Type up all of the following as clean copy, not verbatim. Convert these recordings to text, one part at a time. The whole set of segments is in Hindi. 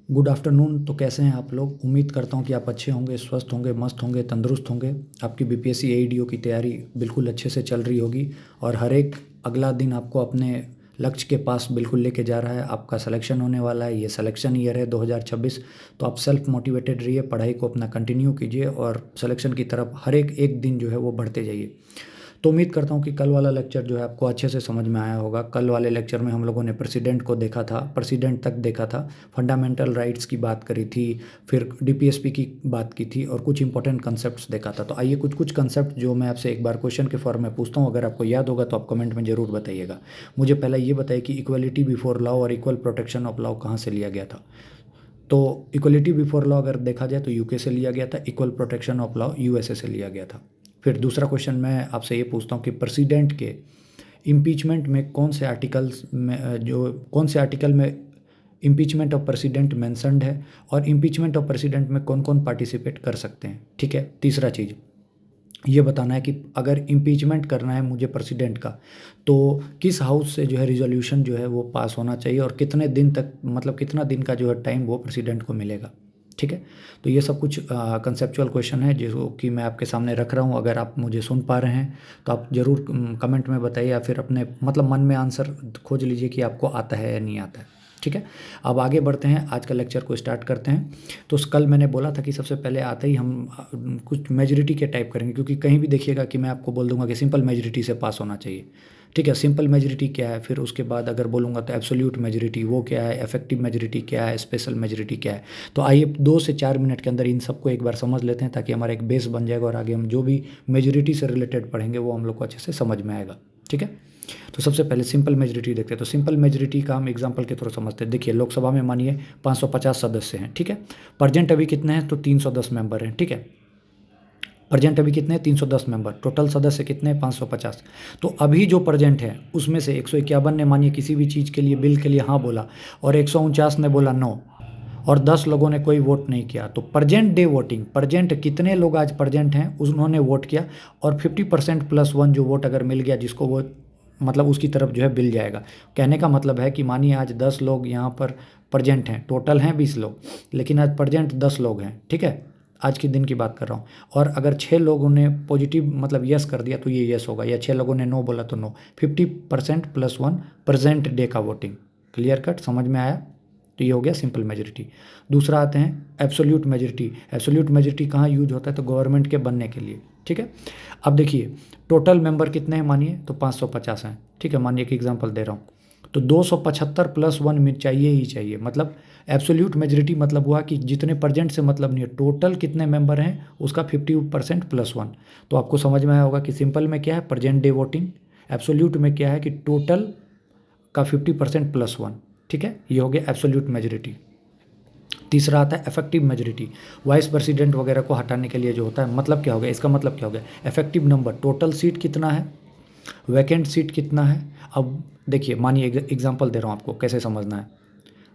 Good afternoon. तो कैसे हैं आप लोग? उम्मीद करता हूं कि आप अच्छे होंगे, स्वस्थ होंगे, मस्त होंगे, तंदुरुस्त होंगे। आपकी बीपीएससी एईडीओ की तैयारी बिल्कुल अच्छे से चल रही होगी और हर एक अगला दिन आपको अपने लक्ष्य के पास बिल्कुल लेके जा रहा है। आपका सिलेक्शन होने वाला है, ये सिलेक्शन ईयर है 2026। तो आप सेल्फ मोटिवेटेड रहिए, पढ़ाई को अपना कंटिन्यू कीजिए और सिलेक्शन की तरफ हर एक एक दिन जो है वो बढ़ते जाइए। तो उम्मीद करता हूँ कि कल वाला लेक्चर जो है आपको अच्छे से समझ में आया होगा। कल वाले लेक्चर में हम लोगों ने प्रेसिडेंट को देखा था, प्रेसिडेंट तक देखा था, फंडामेंटल राइट्स की बात करी थी, फिर डीपीएसपी की बात की थी और कुछ इंपॉर्टेंट कंसेप्ट्स देखा था। तो आइए कुछ कुछ कंसेप्ट जो मैं आपसे एक बार क्वेश्चन के फॉर्म में पूछता हूँ, अगर आपको याद होगा तो आप कमेंट में ज़रूर बताइएगा। मुझे पहले ये बताइए कि इक्वलिटी बिफोर लॉ और इक्वल प्रोटेक्शन ऑफ लॉ कहाँ से लिया गया था? तो इक्वलिटी बिफोर लॉ अगर देखा जाए तो यूके से लिया गया था, equal protection of law USA से लिया गया था। फिर दूसरा क्वेश्चन मैं आपसे ये पूछता हूँ कि प्रेसिडेंट के इम्पीचमेंट में कौन से आर्टिकल्स में कौन से आर्टिकल में इम्पीचमेंट ऑफ प्रेसिडेंट मेंशन्ड है और इम्पीचमेंट ऑफ प्रेसिडेंट में कौन कौन पार्टिसिपेट कर सकते हैं। ठीक है। तीसरा चीज़ ये बताना है कि अगर इम्पीचमेंट करना है मुझे प्रेसिडेंट का, तो किस हाउस से जो है रिजोल्यूशन जो है वो पास होना चाहिए और कितने दिन तक, मतलब कितना दिन का जो है टाइम वो प्रेसिडेंट को मिलेगा। ठीक है। तो ये सब कुछ कंसेप्चुअल क्वेश्चन है जो कि मैं आपके सामने रख रहा हूँ। अगर आप मुझे सुन पा रहे हैं तो आप ज़रूर कमेंट में बताइए या फिर अपने मतलब मन में आंसर खोज लीजिए कि आपको आता है या नहीं आता है। ठीक है। अब आगे बढ़ते हैं, आज का लेक्चर को स्टार्ट करते हैं। तो कल मैंने बोला था कि सबसे पहले आते ही हम कुछ मेजोरिटी के टाइप करेंगे, क्योंकि कहीं भी देखिएगा कि मैं आपको बोल दूंगा कि सिंपल मेजोरिटी से पास होना चाहिए। ठीक है। सिंपल मेजोरिटी क्या है, फिर उसके बाद अगर बोलूँगा तो एब्सोल्यूट मेजोरिटी वो क्या है, इफेक्टिव मेजोरिटी क्या है, स्पेशल मेजोरिटी क्या है। तो आइए 2 से 4 मिनट के अंदर इन सबको एक बार समझ लेते हैं, ताकि हमारा एक बेस बन जाएगा और आगे हम जो भी मेजोरिटी से रिलेटेड पढ़ेंगे वो हम लोग को अच्छे से समझ में आएगा। ठीक है। तो सबसे पहले सिंपल मेजोरिटी देखते हैं। तो सिंपल मेजोरिटी का हम एग्जांपल के थ्रू समझते हैं। देखिए, लोकसभा में मानिए 550 सदस्य हैं। ठीक है। प्रेजेंट अभी कितने हैं? तो 310 मेंबर हैं। ठीक है। प्रेजेंट अभी कितने हैं? 310 मेंबर। टोटल सदस्य कितने हैं? 550। तो अभी जो प्रेजेंट है उसमें से 151 ने मानिए किसी भी चीज़ के लिए, बिल के लिए हाँ बोला, और 149 ने बोला नो, और 10 लोगों ने कोई वोट नहीं किया। तो प्रेजेंट डे वोटिंग, प्रेजेंट कितने लोग आज प्रेजेंट हैं उन्होंने वोट किया, और 50% +1 जो वोट अगर मिल गया जिसको, वो मतलब उसकी तरफ जो है बिल जाएगा। कहने का मतलब है कि मानिए आज 10 लोग यहाँ पर प्रेजेंट हैं, टोटल हैं 20 लोग, लेकिन आज प्रेजेंट 10 लोग हैं। ठीक है। आज के दिन की बात कर रहा हूँ। और अगर 6 लोगों ने पॉजिटिव मतलब यस कर दिया तो ये यस होगा, या 6 लोगों ने नो बोला तो नो। 50% +1 प्रेजेंट डे का वोटिंग। क्लियर कट, समझ में आया? तो ये हो गया सिंपल मेजोरिटी। दूसरा आते हैं एब्सोल्यूट मेजोरिटी। एब्सोल्यूट मेजोरिटी कहाँ यूज होता है? तो गवर्नमेंट के बनने के लिए। ठीक है। अब देखिए, टोटल मेंबर कितने हैं मानिए? तो 550 हैं। ठीक है। मानिए कि एग्जांपल दे रहा हूँ, तो 275 +1 में चाहिए ही चाहिए। मतलब एब्सोल्यूट मेजोरिटी मतलब हुआ कि जितने प्रेजेंट से मतलब नहीं है, टोटल कितने मेंबर हैं उसका 50% +1। तो आपको समझ में आया होगा कि सिंपल में क्या है, प्रेजेंट डे वोटिंग, एब्सोल्यूट में क्या है कि टोटल का 50% +1। ठीक है। ये हो गया एब्सोल्यूट मेजोरिटी। तीसरा आता है इफेक्टिव मेजोरिटी। वाइस प्रेसिडेंट वगैरह को हटाने के लिए जो होता है, मतलब क्या हो गया इसका, मतलब क्या हो गया, इफेक्टिव नंबर, टोटल सीट कितना है, वैकेंट सीट कितना है। अब देखिए, मानिए एग्जांपल दे रहा हूँ आपको कैसे समझना है।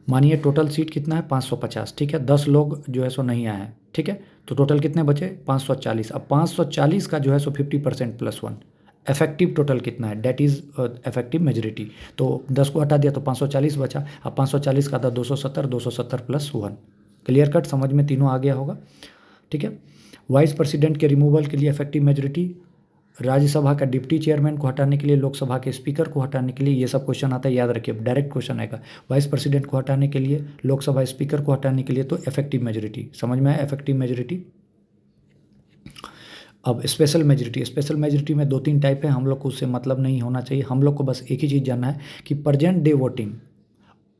मानिए टोटल सीट कितना है? 550। ठीक है। 10 लोग जो है सो नहीं आए हैं। ठीक है। तो टोटल कितने बचे? 540। अब 540 का जो है सो 50% +1, इफेक्टिव टोटल कितना है, डेट इज़ इफेक्टिव मेजोरिटी। तो 10 को हटा दिया तो 540 बचा। अब 540 का था 270, 270 +1। क्लियर कट, समझ में तीनों आ गया होगा। ठीक है। वाइस प्रेसिडेंट के रिमूवल के लिए इफेक्टिव मेजोरिटी, राज्यसभा का डिप्टी चेयरमैन को हटाने के लिए, लोकसभा के स्पीकर को हटाने के लिए, ये सब क्वेश्चन आता है, याद रखिए, डायरेक्ट क्वेश्चन आएगा। वाइस प्रेसिडेंट को हटाने के लिए, लोकसभा स्पीकर को हटाने के लिए, तो इफेक्टिव मेजोरिटी। समझ में आया इफेक्टिव मेजोरिटी? अब स्पेशल मेजोरिटी। स्पेशल मेजोरिटी में 2-3 टाइप है, हम लोग को उससे मतलब नहीं होना चाहिए। हम लोग को बस एक ही चीज़ जानना है कि प्रेजेंट डे वोटिंग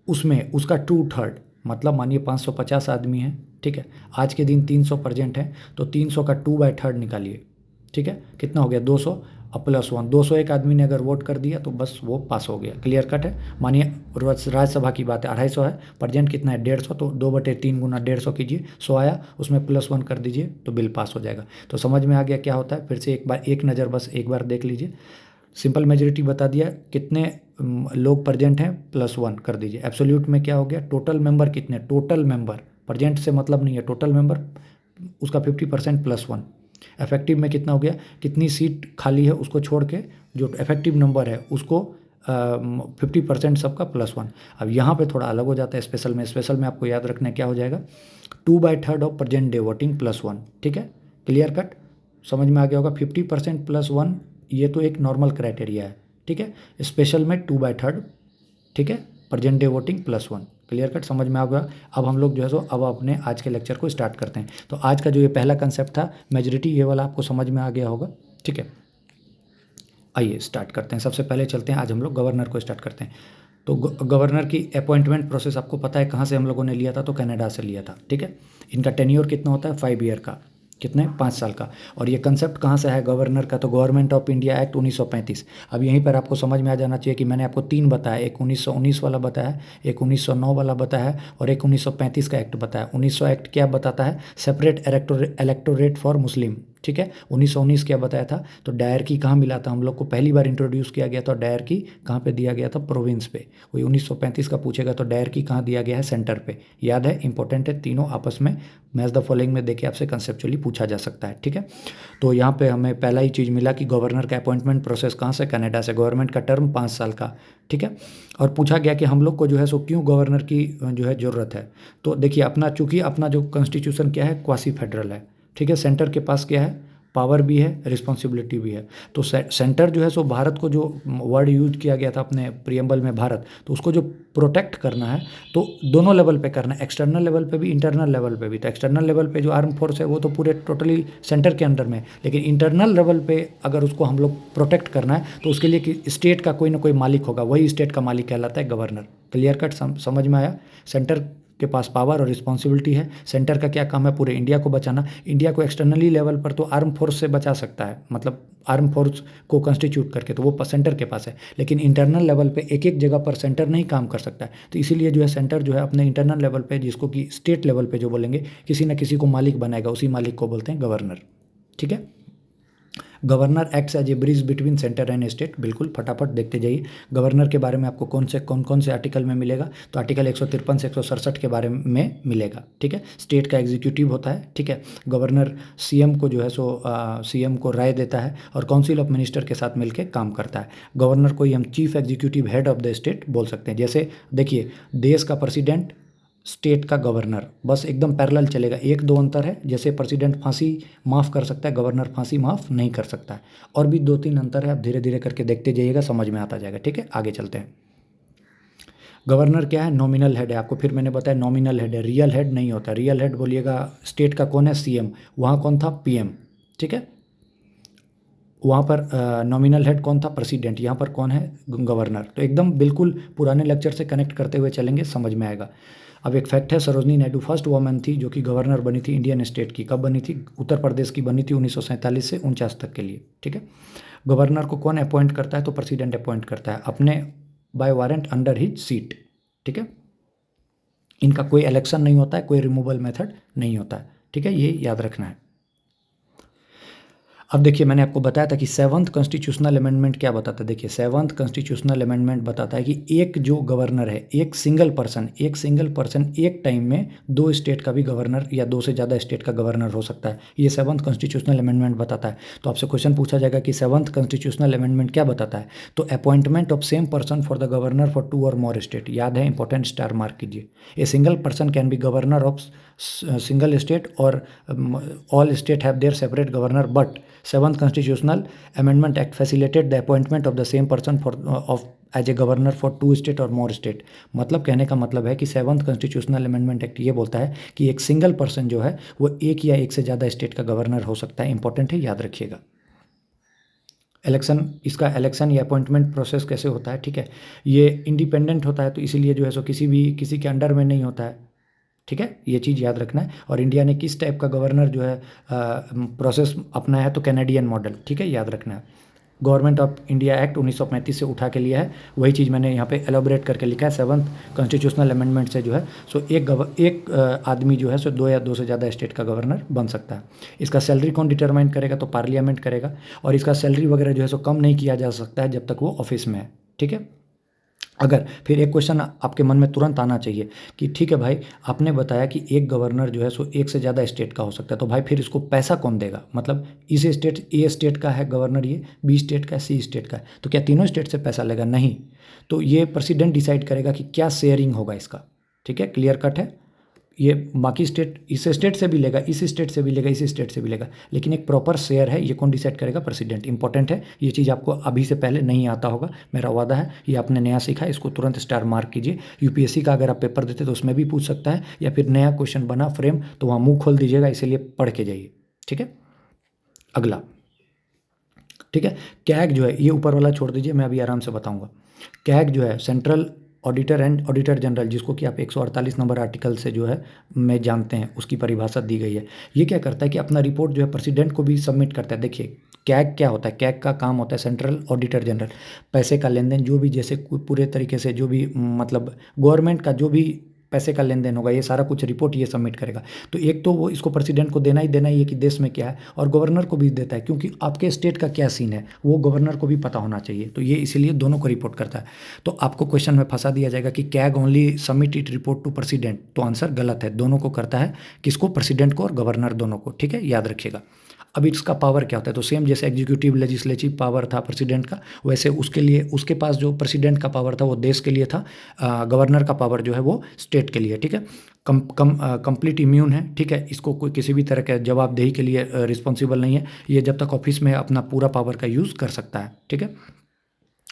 उसमें उसका 2/3, मतलब मानिए 550 आदमी हैं। ठीक है। आज के दिन 300 प्रेजेंट हैं, तो 300 का 2/3 निकालिए। ठीक है। कितना हो गया? 200 और +1। 201 आदमी ने अगर वोट कर दिया तो बस वो पास हो गया। क्लियर कट है। मानिए राज्यसभा की बात है, 250 है, प्रेजेंट कितना है? 150। तो 2/3 गुना 150 कीजिए, 100 आया, उसमें +1 कर दीजिए तो बिल पास हो जाएगा। तो समझ में आ गया क्या होता है? फिर से एक बार एक नज़र बस एक बार देख लीजिए। सिंपल मेजोरिटी बता दिया, कितने लोग प्रेजेंट हैं, +1 कर दीजिए। एब्सोल्यूट में क्या हो गया? टोटल मेंबर कितने, टोटल मेंबर, प्रेजेंट से मतलब नहीं है, टोटल मेंबर उसका 50% +1। इफेक्टिव में कितना हो गया? कितनी सीट खाली है उसको छोड़ के जो इफेक्टिव नंबर है उसको 50% सबका +1। अब यहाँ पे थोड़ा अलग हो जाता है स्पेशल में। स्पेशल में आपको याद रखना है क्या हो जाएगा, 2/3 ऑफ प्रेजेंट डे वोटिंग +1। ठीक है, क्लियर कट, समझ में आ गया होगा। 50% +1 ये तो एक नॉर्मल क्राइटेरिया है। ठीक है, स्पेशल में 2/3, ठीक है, present day voting +1। Clear cut, समझ में आ गया। अब हम लोग जो है सो अब अपने आज के लेक्चर को स्टार्ट करते हैं। तो आज का जो ये पहला कंसेप्ट था मेजॉरिटी, ये वाला आपको समझ में आ गया होगा। ठीक है, आइए स्टार्ट करते हैं। सबसे पहले चलते हैं, आज हम लोग गवर्नर को स्टार्ट करते हैं। तो गवर्नर की अपॉइंटमेंट प्रोसेस आपको पता है कहाँ से हम लोगों ने लिया था, तो कनाडा से लिया था। ठीक है, इनका टेन्योर कितना होता है, 5 ईयर का, कितने, 5 साल का। और ये कंसेप्ट कहाँ से है गवर्नर का, तो गवर्नमेंट ऑफ इंडिया एक्ट 1935। अब यहीं पर आपको समझ में आ जाना चाहिए कि मैंने आपको 3 बताया, एक 1919 वाला बताया, एक 1909 वाला बताया और एक 1935 का एक्ट बताया। 1900 एक्ट क्या बताता है, सेपरेट इलेक्टोरेट फॉर मुस्लिम। ठीक है, 1919 क्या बताया था, तो डायरकी कहाँ मिला था हम लोग को, पहली बार इंट्रोड्यूस किया गया था डायरकी कहाँ पे दिया गया था, प्रोविंस पे। वही 1935 का पूछेगा तो डायरकी कहाँ दिया गया है, सेंटर पे। याद है, इंपॉर्टेंट है, तीनों आपस में मैच द फॉलोइंग में देके आपसे कंसेप्चुअली पूछा जा सकता है। ठीक है, तो यहाँ पे हमें पहला ही चीज़ मिला कि गवर्नर का अपॉइंटमेंट प्रोसेस कहाँ से, कनाडा से। गवर्नमेंट का टर्म 5 साल का। ठीक है, और पूछा गया कि हम लोग को जो है सो क्यों गवर्नर की जो है ज़रूरत है। तो देखिए अपना, चूँकि अपना जो कॉन्स्टिट्यूशन क्या है, क्वासी फेडरल है। ठीक है, सेंटर के पास क्या है, पावर भी है, रिस्पॉन्सिबिलिटी भी है। तो सेंटर जो है सो भारत को, जो वर्ड यूज किया गया था अपने प्रियम्बल में भारत, तो उसको जो प्रोटेक्ट करना है तो दोनों लेवल पे करना है, एक्सटर्नल लेवल पे भी, इंटरनल लेवल पे भी। तो एक्सटर्नल लेवल पे जो आर्म फोर्स है वो तो पूरे टोटली सेंटर के अंडर में है, लेकिन इंटरनल लेवल पे अगर उसको हम लोग प्रोटेक्ट करना है तो उसके लिए कि स्टेट का कोई ना कोई मालिक होगा, वही स्टेट का मालिक कहलाता है गवर्नर। क्लियर कट, समझ में आया। सेंटर के पास पावर और रिस्पॉन्सिबिलिटी है। सेंटर का क्या काम है, पूरे इंडिया को बचाना। इंडिया को एक्सटर्नली लेवल पर तो आर्म फोर्स से बचा सकता है, मतलब आर्म फोर्स को कंस्टिट्यूट करके, तो वो सेंटर के पास है। लेकिन इंटरनल लेवल पे एक एक जगह पर सेंटर नहीं काम कर सकता है। तो इसीलिए जो है सेंटर जो है अपने इंटरनल लेवल पे, जिसको कि स्टेट लेवल पे जो बोलेंगे, किसी न किसी को मालिक बनाएगा, उसी मालिक को बोलते हैं गवर्नर। ठीक है, governor acts as a bridge between centre and state. बिल्कुल फटाफट देखते जाइए गवर्नर के बारे में आपको कौन से आर्टिकल में मिलेगा, तो आर्टिकल 153 से 167 के बारे में मिलेगा। ठीक है, स्टेट का एग्जीक्यूटिव होता है। ठीक है, गवर्नर सीएम को जो है सो सीएम को राय देता है और काउंसिल ऑफ मिनिस्टर के साथ मिलकर काम करता है। गवर्नर को ही हम chief executive head of the state बोल सकते हैं। जैसे देखिए, देश का प्रेसिडेंट, स्टेट का गवर्नर, बस एकदम पैरेलल चलेगा। एक दो अंतर है, जैसे प्रेसिडेंट फांसी माफ़ कर सकता है, गवर्नर फांसी माफ़ नहीं कर सकता है। और भी 2-3 अंतर है, आप धीरे धीरे करके देखते जाइएगा, समझ में आता जाएगा। ठीक है, आगे चलते हैं। गवर्नर क्या है, नॉमिनल हेड है। आपको फिर मैंने बताया नॉमिनल हेड है, रियल हेड नहीं होता। रियल हेड बोलिएगा स्टेट का कौन है, सीएम। वहाँ कौन था, पीएम। ठीक है, वहाँ पर नॉमिनल हेड कौन था, प्रेसिडेंट। यहाँ पर कौन है, गवर्नर। तो एकदम बिल्कुल पुराने लेक्चर से कनेक्ट करते हुए चलेंगे, समझ में आएगा। अब एक फैक्ट है, सरोजनी नायडू फर्स्ट वुमन थी जो कि गवर्नर बनी थी इंडियन स्टेट की। कब बनी थी, उत्तर प्रदेश की बनी थी 1947 से 49 तक के लिए। ठीक है, गवर्नर को कौन अपॉइंट करता है, तो प्रेसिडेंट अपॉइंट करता है अपने by warrant under his seat. ठीक है, इनका कोई इलेक्शन नहीं होता है, कोई रिमूवल मेथड नहीं होता है। ठीक है, ये याद रखना है। अब देखिए, मैंने आपको बताया था कि 7th कॉन्स्टिट्यूशनल अमेंडमेंट क्या बताता है। देखिए 7th कॉन्स्टिट्यूशनल अमेंडमेंट बताता है कि एक जो गवर्नर है, एक सिंगल पर्सन एक टाइम में 2 स्टेट का भी गवर्नर या 2 से ज़्यादा स्टेट का गवर्नर हो सकता है। ये 7th कॉन्स्टिट्यूशनल अमेंडमेंट बताता है। तो आपसे क्वेश्चन पूछा जाएगा कि 7th कॉन्स्टिट्यूशनल अमेंडमेंट क्या बताता है, तो appointment of same person for the governor for 2 और मोर स्टेट। याद है, इंपॉर्टेंट, स्टार मार्क कीजिए। A single person can be governor of single state और all state have their separate governor, but 7th Constitutional Amendment Act facilitated the appointment of the same person for of as a governor for 2 state or more state। मतलब कहने का मतलब है कि 7th Constitutional Amendment Act ये बोलता है कि एक सिंगल पर्सन जो है वो एक या एक से ज़्यादा स्टेट का गवर्नर हो सकता है। इंपॉर्टेंट है, याद रखिएगा। इसका इलेक्शन या अपॉइंटमेंट प्रोसेस कैसे होता है, ठीक है, ये इंडिपेंडेंट होता है, तो इसीलिए जो है सो किसी के अंडर में नहीं होता है। ठीक है, ये चीज़ याद रखना है। और इंडिया ने किस टाइप का गवर्नर जो है प्रोसेस अपनाया है, तो कैनेडियन मॉडल। ठीक है, याद रखना है। गवर्नमेंट ऑफ इंडिया एक्ट 1935 से उठा के लिया है, वही चीज़ मैंने यहाँ पे एलोबरेट करके लिखा है। 7th कॉन्स्टिट्यूशनल अमेंडमेंट से जो है सो एक आदमी जो है सो 2 या 2 से ज़्यादा स्टेट का गवर्नर बन सकता है। इसका सैलरी कौन डिटरमाइन करेगा, तो पार्लियामेंट करेगा। और इसका सैलरी वगैरह जो है सो कम नहीं किया जा सकता है जब तक वो ऑफिस में है। ठीक है, अगर फिर एक क्वेश्चन आपके मन में तुरंत आना चाहिए कि ठीक है भाई, आपने बताया कि एक गवर्नर जो है सो एक से ज़्यादा स्टेट का हो सकता है, तो भाई फिर इसको पैसा कौन देगा? मतलब इस स्टेट, ए स्टेट का है गवर्नर, ये बी स्टेट का है, सी स्टेट का है, तो क्या तीनों स्टेट से पैसा लेगा? नहीं। तो ये प्रेसिडेंट डिसाइड करेगा कि क्या शेयरिंग होगा इसका। ठीक है, क्लियर कट है। ये बाकी स्टेट, इस स्टेट से भी लेगा, इस स्टेट से भी लेगा, इस स्टेट से भी लेगा, लेकिन एक प्रॉपर शेयर है, ये कौन डिसाइड करेगा? प्रेसिडेंट। इंपॉर्टेंट है, ये चीज़ आपको अभी से पहले नहीं आता होगा, मेरा वादा है। ये आपने नया सीखा है, इसको तुरंत स्टार मार्क कीजिए। यूपीएससी का अगर आप पेपर देते तो उसमें भी पूछ सकता है, या फिर नया क्वेश्चन बना फ्रेम तो वहाँ मुंह खोल दीजिएगा, इसीलिए पढ़ के जाइए। ठीक है, अगला। ठीक है, कैग जो है, ये ऊपर वाला छोड़ दीजिए, मैं अभी आराम से बताऊंगा। कैग जो है, central auditor and auditor general, जिसको कि आप 148 नंबर आर्टिकल से जो है में जानते हैं, उसकी परिभाषा दी गई है। ये क्या करता है कि अपना रिपोर्ट जो है प्रेसिडेंट को भी सबमिट करता है। देखिए, कैग क्या होता है? कैग का काम होता है सेंट्रल ऑडिटर जनरल, पैसे का लेन देन, जो भी जैसे पूरे तरीके से जो भी मतलब गवर्नमेंट का जो भी पैसे का लेन देन होगा, ये सारा कुछ रिपोर्ट ये सबमिट करेगा। तो एक तो वो इसको प्रेसिडेंट को देना ही है कि देश में क्या है, और गवर्नर को भी देता है, क्योंकि आपके स्टेट का क्या सीन है वो गवर्नर को भी पता होना चाहिए, तो ये इसीलिए दोनों को रिपोर्ट करता है। तो आपको क्वेश्चन में फंसा दिया जाएगा कि CAG only submit it report to president, तो आंसर गलत है, दोनों को करता है। किसको? प्रेसिडेंट को और गवर्नर दोनों को। ठीक है, याद रखिएगा। अब इसका पावर क्या होता है? तो सेम जैसे एग्जीक्यूटिव लेजिस्लेटिव पावर था प्रेसिडेंट का, वैसे उसके लिए उसके पास जो प्रेसिडेंट का पावर था वो देश के लिए था, गवर्नर का पावर जो है वो स्टेट के लिए। ठीक है, कंप्लीट इम्यून है। ठीक है, इसको कोई किसी भी तरह के जवाबदेही के लिए रिस्पॉन्सिबल नहीं है, ये जब तक ऑफिस में अपना पूरा पावर का यूज़ कर सकता है। ठीक है,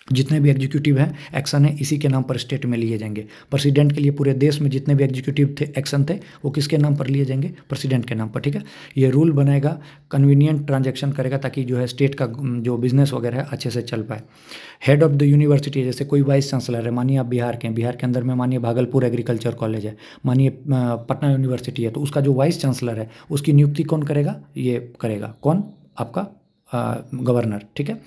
जितने भी एग्जीक्यूटिव हैं एक्शन है इसी के नाम पर स्टेट में लिए जाएंगे। प्रेसिडेंट के लिए पूरे देश में जितने भी एग्जीक्यूटिव थे, एक्शन थे, वो किसके नाम पर लिए जाएंगे? प्रेसिडेंट के नाम पर। ठीक है, ये रूल बनाएगा, कन्वीनियंट ट्रांजैक्शन करेगा, ताकि जो है स्टेट का जो बिजनेस वगैरह है अच्छे से चल पाए। हेड ऑफ द यूनिवर्सिटी, जैसे कोई वाइस चांसलर है, मानिए आप बिहार के हैं, बिहार के अंदर में मानिए भागलपुर एग्रीकल्चर कॉलेज है, मानिए पटना यूनिवर्सिटी है, तो उसका जो वाइस चांसलर है उसकी नियुक्ति कौन करेगा? ये करेगा कौन? आपका गवर्नर। ठीक है,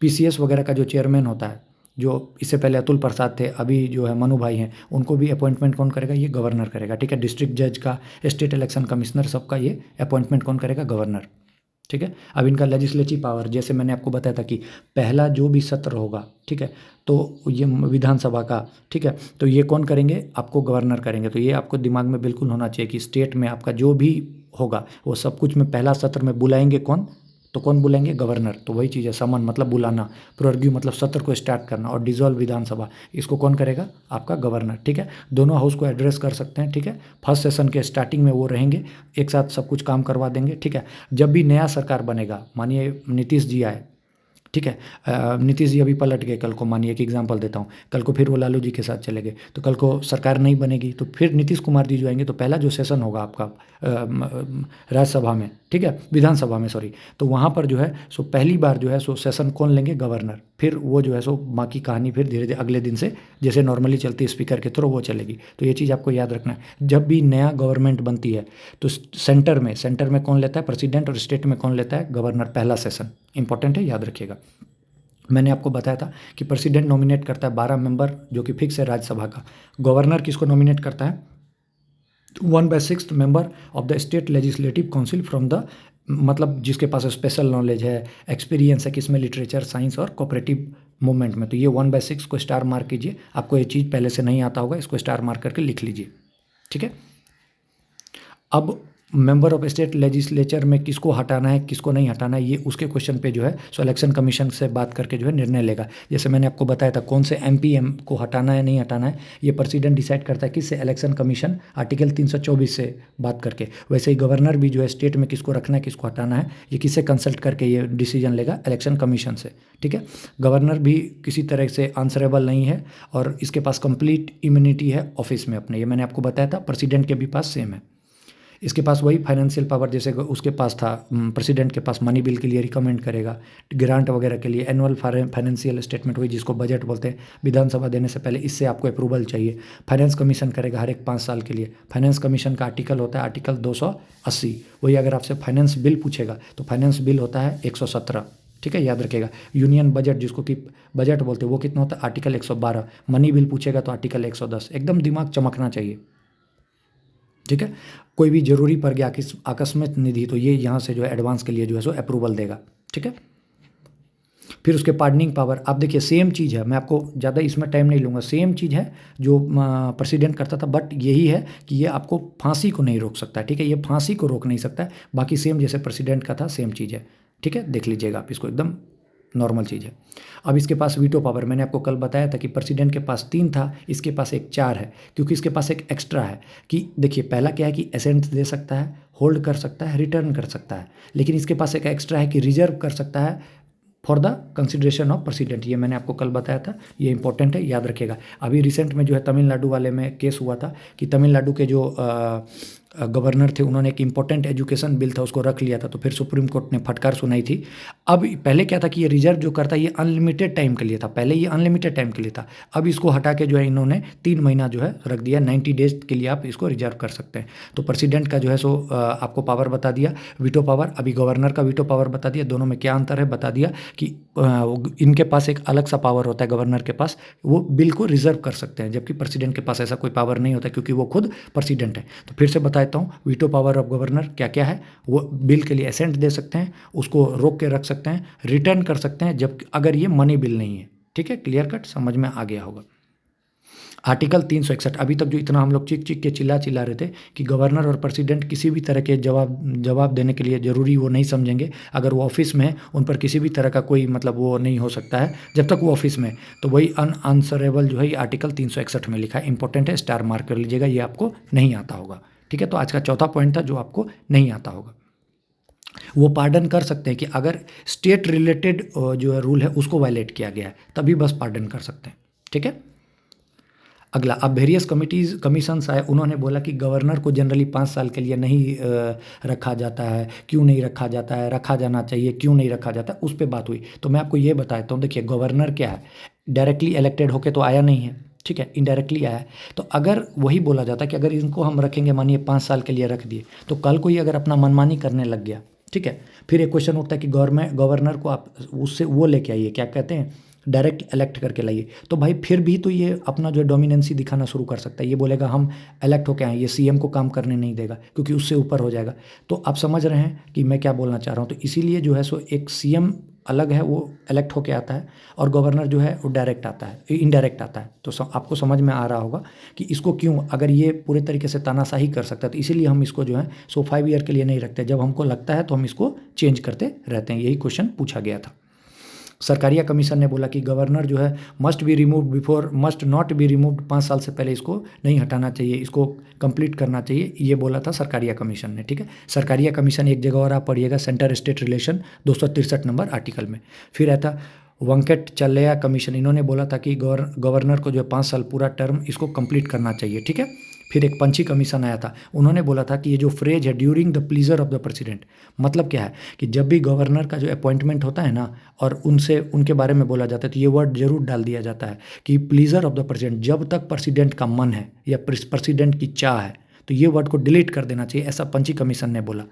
पीसीएस वगैरह का जो चेयरमैन होता है, जो इससे पहले अतुल प्रसाद थे, अभी जो है मनु भाई हैं, उनको भी अपॉइंटमेंट कौन करेगा? ये गवर्नर करेगा। ठीक है, डिस्ट्रिक्ट जज का, स्टेट इलेक्शन कमिश्नर, सबका ये अपॉइंटमेंट कौन करेगा? गवर्नर। ठीक है, अब इनका लेजिस्लेटिव पावर, जैसे मैंने आपको बताया था कि पहला जो भी सत्र होगा, ठीक है, तो ये विधानसभा का, ठीक है, तो ये कौन करेंगे? आपको गवर्नर करेंगे। तो ये आपको दिमाग में बिल्कुल होना चाहिए कि स्टेट में आपका जो भी होगा वो सब कुछ में पहला सत्र में बुलाएंगे कौन? तो कौन बुलाएंगे? गवर्नर। तो वही चीज़ है, समन मतलब बुलाना, प्रोर्ग्यू मतलब सत्र को स्टार्ट करना, और डिसॉल्व विधानसभा, इसको कौन करेगा? आपका गवर्नर। ठीक है, दोनों हाउस को एड्रेस कर सकते हैं। ठीक है, फर्स्ट सेशन के स्टार्टिंग में वो रहेंगे, एक साथ सब कुछ काम करवा देंगे। ठीक है, जब भी नया सरकार बनेगा, मानिए नीतीश जी आए, ठीक है, नीतीश जी अभी पलट गए, कल को मानिए एक एग्जांपल देता हूँ, कल को फिर वो लालू जी के साथ चले गए, तो कल को सरकार नहीं बनेगी, तो फिर नीतीश कुमार जी जो आएंगे, तो पहला जो सेशन होगा आपका राज्यसभा में, ठीक है, विधानसभा में सॉरी, तो वहाँ पर जो है सो पहली बार जो है सो सेशन कौन लेंगे? गवर्नर। फिर वो जो है सो बाकी कहानी फिर धीरे धीरे अगले दिन से जैसे नॉर्मली चलती है स्पीकर के थ्रू वो चलेगी। तो ये चीज़ आपको याद रखना है, जब भी नया गवर्नमेंट बनती है तो सेंटर में कौन लेता है? प्रेसिडेंट, और स्टेट में कौन लेता है? गवर्नर। पहला सेशन इंपॉर्टेंट है, याद रखिएगा। मैंने आपको बताया था कि प्रेसिडेंट नॉमिनेट करता है 12 मेंबर, जो कि फिक्स है राज्यसभा का। गवर्नर किसको नॉमिनेट करता है? 1/6 member of the state legislative council from the, मतलब जिसके पास स्पेशल नॉलेज है, एक्सपीरियंस है, किसमें? लिटरेचर, साइंस और कोऑपरेटिव मूवमेंट में। तो ये 1/6 को स्टार मार्क कीजिए, आपको ये चीज़ पहले से नहीं आता होगा, इसको स्टार मार्क करके लिख लीजिए। ठीक है, अब मेंबर ऑफ स्टेट लेजिस्लेचर में किसको हटाना है, किसको नहीं हटाना है, ये उसके क्वेश्चन पे जो है सो इलेक्शन कमीशन से बात करके जो है निर्णय लेगा। जैसे मैंने आपको बताया था कौन से एमपीएम को हटाना है, नहीं हटाना है, ये प्रेसिडेंट डिसाइड करता है, किससे? इलेक्शन कमीशन आर्टिकल 324 से बात करके। वैसे ही गवर्नर भी जो है स्टेट में किसको रखना है, किसको हटाना है, ये किससे कंसल्ट करके ये डिसीजन लेगा? इलेक्शन कमीशन से। ठीक है, गवर्नर भी किसी तरह से आंसरेबल नहीं है, और इसके पास कंप्लीट इम्यूनिटी है ऑफिस में अपने, ये मैंने आपको बताया था, प्रेसिडेंट के भी पास सेम है। इसके पास वही फाइनेंशियल पावर जैसे उसके पास था, प्रेसिडेंट के पास मनी बिल के लिए रिकमेंड करेगा, ग्रांट वगैरह के लिए, एनुअल फाइनेंशियल स्टेटमेंट वही जिसको बजट बोलते हैं, विधानसभा देने से पहले इससे आपको अप्रूवल चाहिए। फाइनेंस कमीशन करेगा हर एक 5 साल के लिए। फाइनेंस कमीशन का आर्टिकल होता है आर्टिकल 280। वही अगर आपसे फाइनेंस बिल पूछेगा तो फाइनेंस बिल होता है 117। ठीक है, याद रखिएगा। यूनियन बजट जिसको कि बजट बोलते हैं वो कितना होता है? आर्टिकल 112। मनी बिल पूछेगा तो आर्टिकल 110। एकदम दिमाग चमकना चाहिए। ठीक है, कोई भी जरूरी पड़ गया आकस्मिक निधि, तो ये यहाँ से जो है एडवांस के लिए जो है सो अप्रूवल देगा। ठीक है, फिर उसके पार्डनिंग पावर, आप देखिए सेम चीज़ है, मैं आपको ज़्यादा इसमें टाइम नहीं लूँगा, सेम चीज़ है जो प्रेसिडेंट करता था, बट यही है कि ये आपको फांसी को नहीं रोक सकता, ठीक है, ये फांसी को रोक नहीं सकता है, बाकी सेम जैसे प्रेसिडेंट का था सेम चीज़ है, ठीक है, देख लीजिएगा आप इसको, एकदम नॉर्मल चीज़ है। अब इसके पास वीटो पावर, मैंने आपको कल बताया था कि प्रेसिडेंट के पास 3 था, इसके पास एक 4 है, क्योंकि इसके पास एक एक्स्ट्रा है कि देखिए पहला क्या है कि एसेंट दे सकता है, होल्ड कर सकता है, रिटर्न कर सकता है, लेकिन इसके पास एक एक्स्ट्रा है कि रिजर्व कर सकता है for the consideration of president. ये मैंने आपको कल बताया था, ये इंपॉर्टेंट है, याद रखिएगा। अभी रिसेंट में जो है तमिलनाडु वाले में केस हुआ था कि तमिलनाडु के जो गवर्नर थे, उन्होंने एक इंपॉर्टेंट एजुकेशन बिल था उसको रख लिया था, तो फिर सुप्रीम कोर्ट ने फटकार सुनाई थी। अब पहले क्या था कि ये रिजर्व जो करता है ये अनलिमिटेड टाइम के लिए था, पहले ये अनलिमिटेड टाइम के लिए था, अब इसको हटा के जो है इन्होंने 3 महीना जो है रख दिया, 90 डेज के लिए आप इसको रिजर्व कर सकते हैं। तो प्रेसिडेंट का जो है सो आपको पावर बता दिया, वीटो पावर, अभी गवर्नर का वीटो पावर बता दिया, दोनों में क्या अंतर है बता दिया कि इनके पास एक अलग सा पावर होता है गवर्नर के पास, वो बिल को रिजर्व कर सकते हैं, जबकि प्रेसिडेंट के पास ऐसा कोई पावर नहीं होता क्योंकि वो खुद प्रेसिडेंट है। तो फिर से बता देता हूँ, वीटो पावर ऑफ गवर्नर क्या क्या है, वो बिल के लिए एसेंट दे सकते हैं, उसको रोक के रख सकते हैं, रिटर्न कर सकते हैं जब अगर ये मनी बिल नहीं है, ठीक है, क्लियर कट समझ में आ गया होगा। आर्टिकल 361, अभी तक जो इतना हम लोग चिल्ला चिल्ला रहे थे कि गवर्नर और प्रेसिडेंट किसी भी तरह के जवाब देने के लिए ज़रूरी वो नहीं समझेंगे, अगर वो ऑफिस में है उन पर किसी भी तरह का कोई मतलब वो नहीं हो सकता है जब तक वो ऑफिस में, तो वही अनआंसरेबल जो है ये आर्टिकल 361 में लिखा है, इंपॉर्टेंट है, स्टार मार्क कर लीजिएगा, ये आपको नहीं आता होगा, ठीक है। तो आज का चौथा पॉइंट था जो आपको नहीं आता होगा। वो पार्डन कर सकते हैं कि अगर स्टेट रिलेटेड जो है रूल है उसको वायलेट किया गया है, तभी बस पार्डन कर सकते हैं, ठीक है। अगला, अब वेरियस कमीशंस आए, उन्होंने बोला कि गवर्नर को जनरली 5 साल के लिए नहीं रखा जाता है, क्यों नहीं रखा जाता है, रखा जाना चाहिए, क्यों नहीं रखा जाता, उस पर बात हुई। तो मैं आपको ये बताता हूँ, देखिए गवर्नर क्या है, डायरेक्टली इलेक्टेड होके तो आया नहीं है, ठीक है, इनडायरेक्टली आया है। तो अगर वही बोला जाता है कि अगर इनको हम रखेंगे, मानिए 5 साल के लिए रख दिए, तो कल को ये अगर अपना मनमानी करने लग गया, ठीक है, फिर एक क्वेश्चन उठता है कि गवर्नर को आप उससे वो लेके आइए, क्या कहते हैं, डायरेक्ट इलेक्ट करके लाइए, तो भाई फिर भी तो ये अपना जो डोमिनेंसी दिखाना शुरू कर सकता है, ये बोलेगा हम इलेक्ट होके आए, ये सीएम को काम करने नहीं देगा क्योंकि उससे ऊपर हो जाएगा। तो आप समझ रहे हैं कि मैं क्या बोलना चाह रहा हूँ। तो इसीलिए जो है सो एक सीएम अलग है, वो इलेक्ट होके आता है, और गवर्नर जो है वो डायरेक्ट आता है, इनडायरेक्ट आता है। तो आपको समझ में आ रहा होगा कि इसको क्यों, अगर ये पूरे तरीके से तानाशाही कर सकता है तो इसीलिए हम इसको जो है सो 5 ईयर के लिए नहीं रखते, जब हमको लगता है तो हम इसको चेंज करते रहते हैं। यही क्वेश्चन पूछा गया था। सरकारिया कमीशन ने बोला कि गवर्नर जो है मस्ट नॉट बी रिमूव्ड, 5 साल से पहले इसको नहीं हटाना चाहिए, इसको कंप्लीट करना चाहिए, ये बोला था सरकारिया कमीशन ने, ठीक है। सरकारिया कमीशन एक जगह और आप पढ़िएगा, centre state relation 263 number article में। फिर आता वेंकट चलैया कमीशन, इन्होंने बोला था कि गवर्नर को जो 5 साल पूरा टर्म इसको कंप्लीट करना चाहिए, ठीक है। फिर एक पंची कमीशन आया था, उन्होंने बोला था कि ये जो फ्रेज है during the pleasure of the president, मतलब क्या है कि जब भी गवर्नर का जो अपॉइंटमेंट होता है ना और उनसे उनके बारे में बोला जाता है तो ये वर्ड जरूर डाल दिया जाता है कि प्लीजर ऑफ द प्रेसिडेंट, जब तक प्रेसिडेंट का मन है या प्रेसिडेंट की चाह है, तो ये वर्ड को डिलीट कर देना चाहिए, ऐसा पंची कमीशन ने बोला।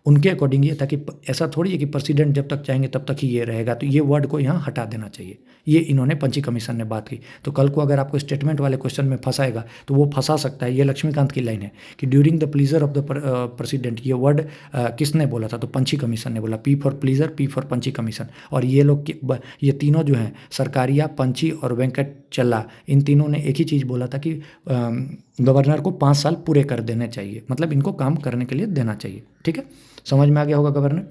उनके अकॉर्डिंग ये था कि ऐसा थोड़ी है कि प्रेसिडेंट जब तक चाहेंगे तब तक ही ये रहेगा, तो ये वर्ड को यहाँ हटा देना चाहिए, ये इन्होंने पंची कमीशन ने बात की। तो कल को अगर आपको स्टेटमेंट वाले क्वेश्चन में फंसाएगा तो वो फंसा सकता है। ये लक्ष्मीकांत की लाइन है कि during the pleasure of the president, ये वर्ड किसने बोला था, तो पंची कमीशन ने बोला, P for pleasure, P for Punchhi commission. और ये लोग ये तीनों जो हैं, सरकारिया, पंची और वेंकट चल्ला, इन तीनों ने एक ही चीज़ बोला था कि गवर्नर को 5 साल पूरे कर देने चाहिए, मतलब इनको काम करने के लिए देना चाहिए, ठीक है। समझ में आ गया होगा गवर्नर।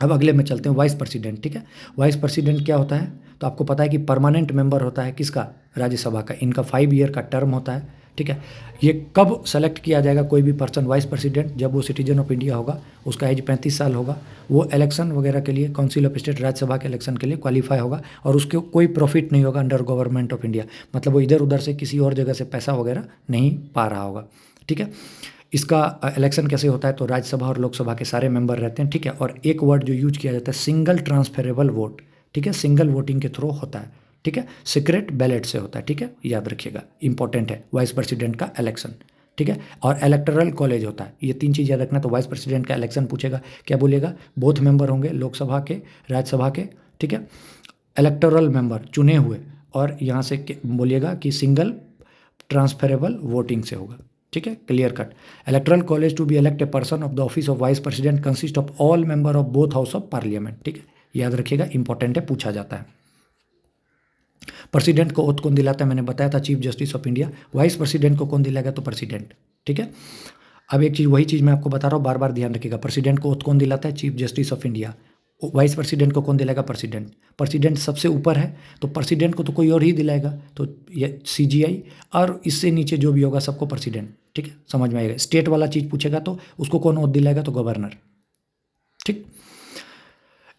अब अगले में चलते हैं, वाइस प्रेसिडेंट, ठीक है। वाइस प्रेसिडेंट क्या होता है, तो आपको पता है कि परमानेंट मेंबर होता है किसका, राज्यसभा का, इनका 5 ईयर का टर्म होता है, ठीक है। ये कब सेलेक्ट किया जाएगा कोई भी पर्सन वाइस प्रेसिडेंट, जब वो सिटीजन ऑफ इंडिया होगा, उसका एज 35 साल होगा, वो इलेक्शन वगैरह के लिए, काउंसिल ऑफ स्टेट, राज्यसभा के इलेक्शन के लिए क्वालिफाई होगा, और उसके कोई प्रॉफिट नहीं होगा अंडर गवर्नमेंट ऑफ इंडिया, मतलब वो इधर उधर से किसी और जगह से पैसा वगैरह नहीं पा रहा होगा, ठीक है। इसका इलेक्शन कैसे होता है, तो राज्यसभा और लोकसभा के सारे मेंबर रहते हैं, ठीक है। और एक वर्ड जो यूज किया जाता है, सिंगल ट्रांसफरेबल वोट, ठीक है, सिंगल वोटिंग के थ्रू होता है, ठीक है, सीक्रेट बैलेट से होता है, ठीक है, याद रखिएगा, इंपॉर्टेंट है वाइस प्रेसिडेंट का इलेक्शन, ठीक है। और इलेक्टोरल कॉलेज होता है, ये 3 चीज़ याद रखना। तो वाइस प्रेसिडेंट का इलेक्शन पूछेगा, क्या बोलेगा, बोथ मेंबर होंगे, लोकसभा के, राज्यसभा के, ठीक है, इलेक्टोरल मेंबर चुने हुए, और यहाँ से बोलिएगा कि सिंगल ट्रांसफरेबल वोटिंग से होगा, ठीक है, clear cut. Electoral college to be elect a person of the office of vice president consist of all member of both house of parliament, ठीक है, याद रखिएगा, इंपॉर्टेंट है, पूछा जाता है। प्रेसिडेंट को ओथ कौन दिलाता है, मैंने बताया था chief justice of India. Vice president को कौन दिलाएगा, तो प्रेसिडेंट। ठीक है, अब एक चीज़, वही चीज़ मैं आपको बता रहा हूँ, बार बार ध्यान रखिएगा। प्रेसिडेंट को ओथ कौन दिलाता है, chief justice of India. Vice president को कौन दिलाएगा, प्रेसिडेंट। प्रेसिडेंट सबसे ऊपर है तो प्रेसिडेंट को तो कोई और ही दिलाएगा, तो ये सीजीआई, और इससे नीचे जो भी होगा सबको प्रेसिडेंट। ठीक है, समझ में आएगा। स्टेट वाला चीज़ पूछेगा तो उसको कौन ओथ दिलाएगा, तो गवर्नर। ठीक,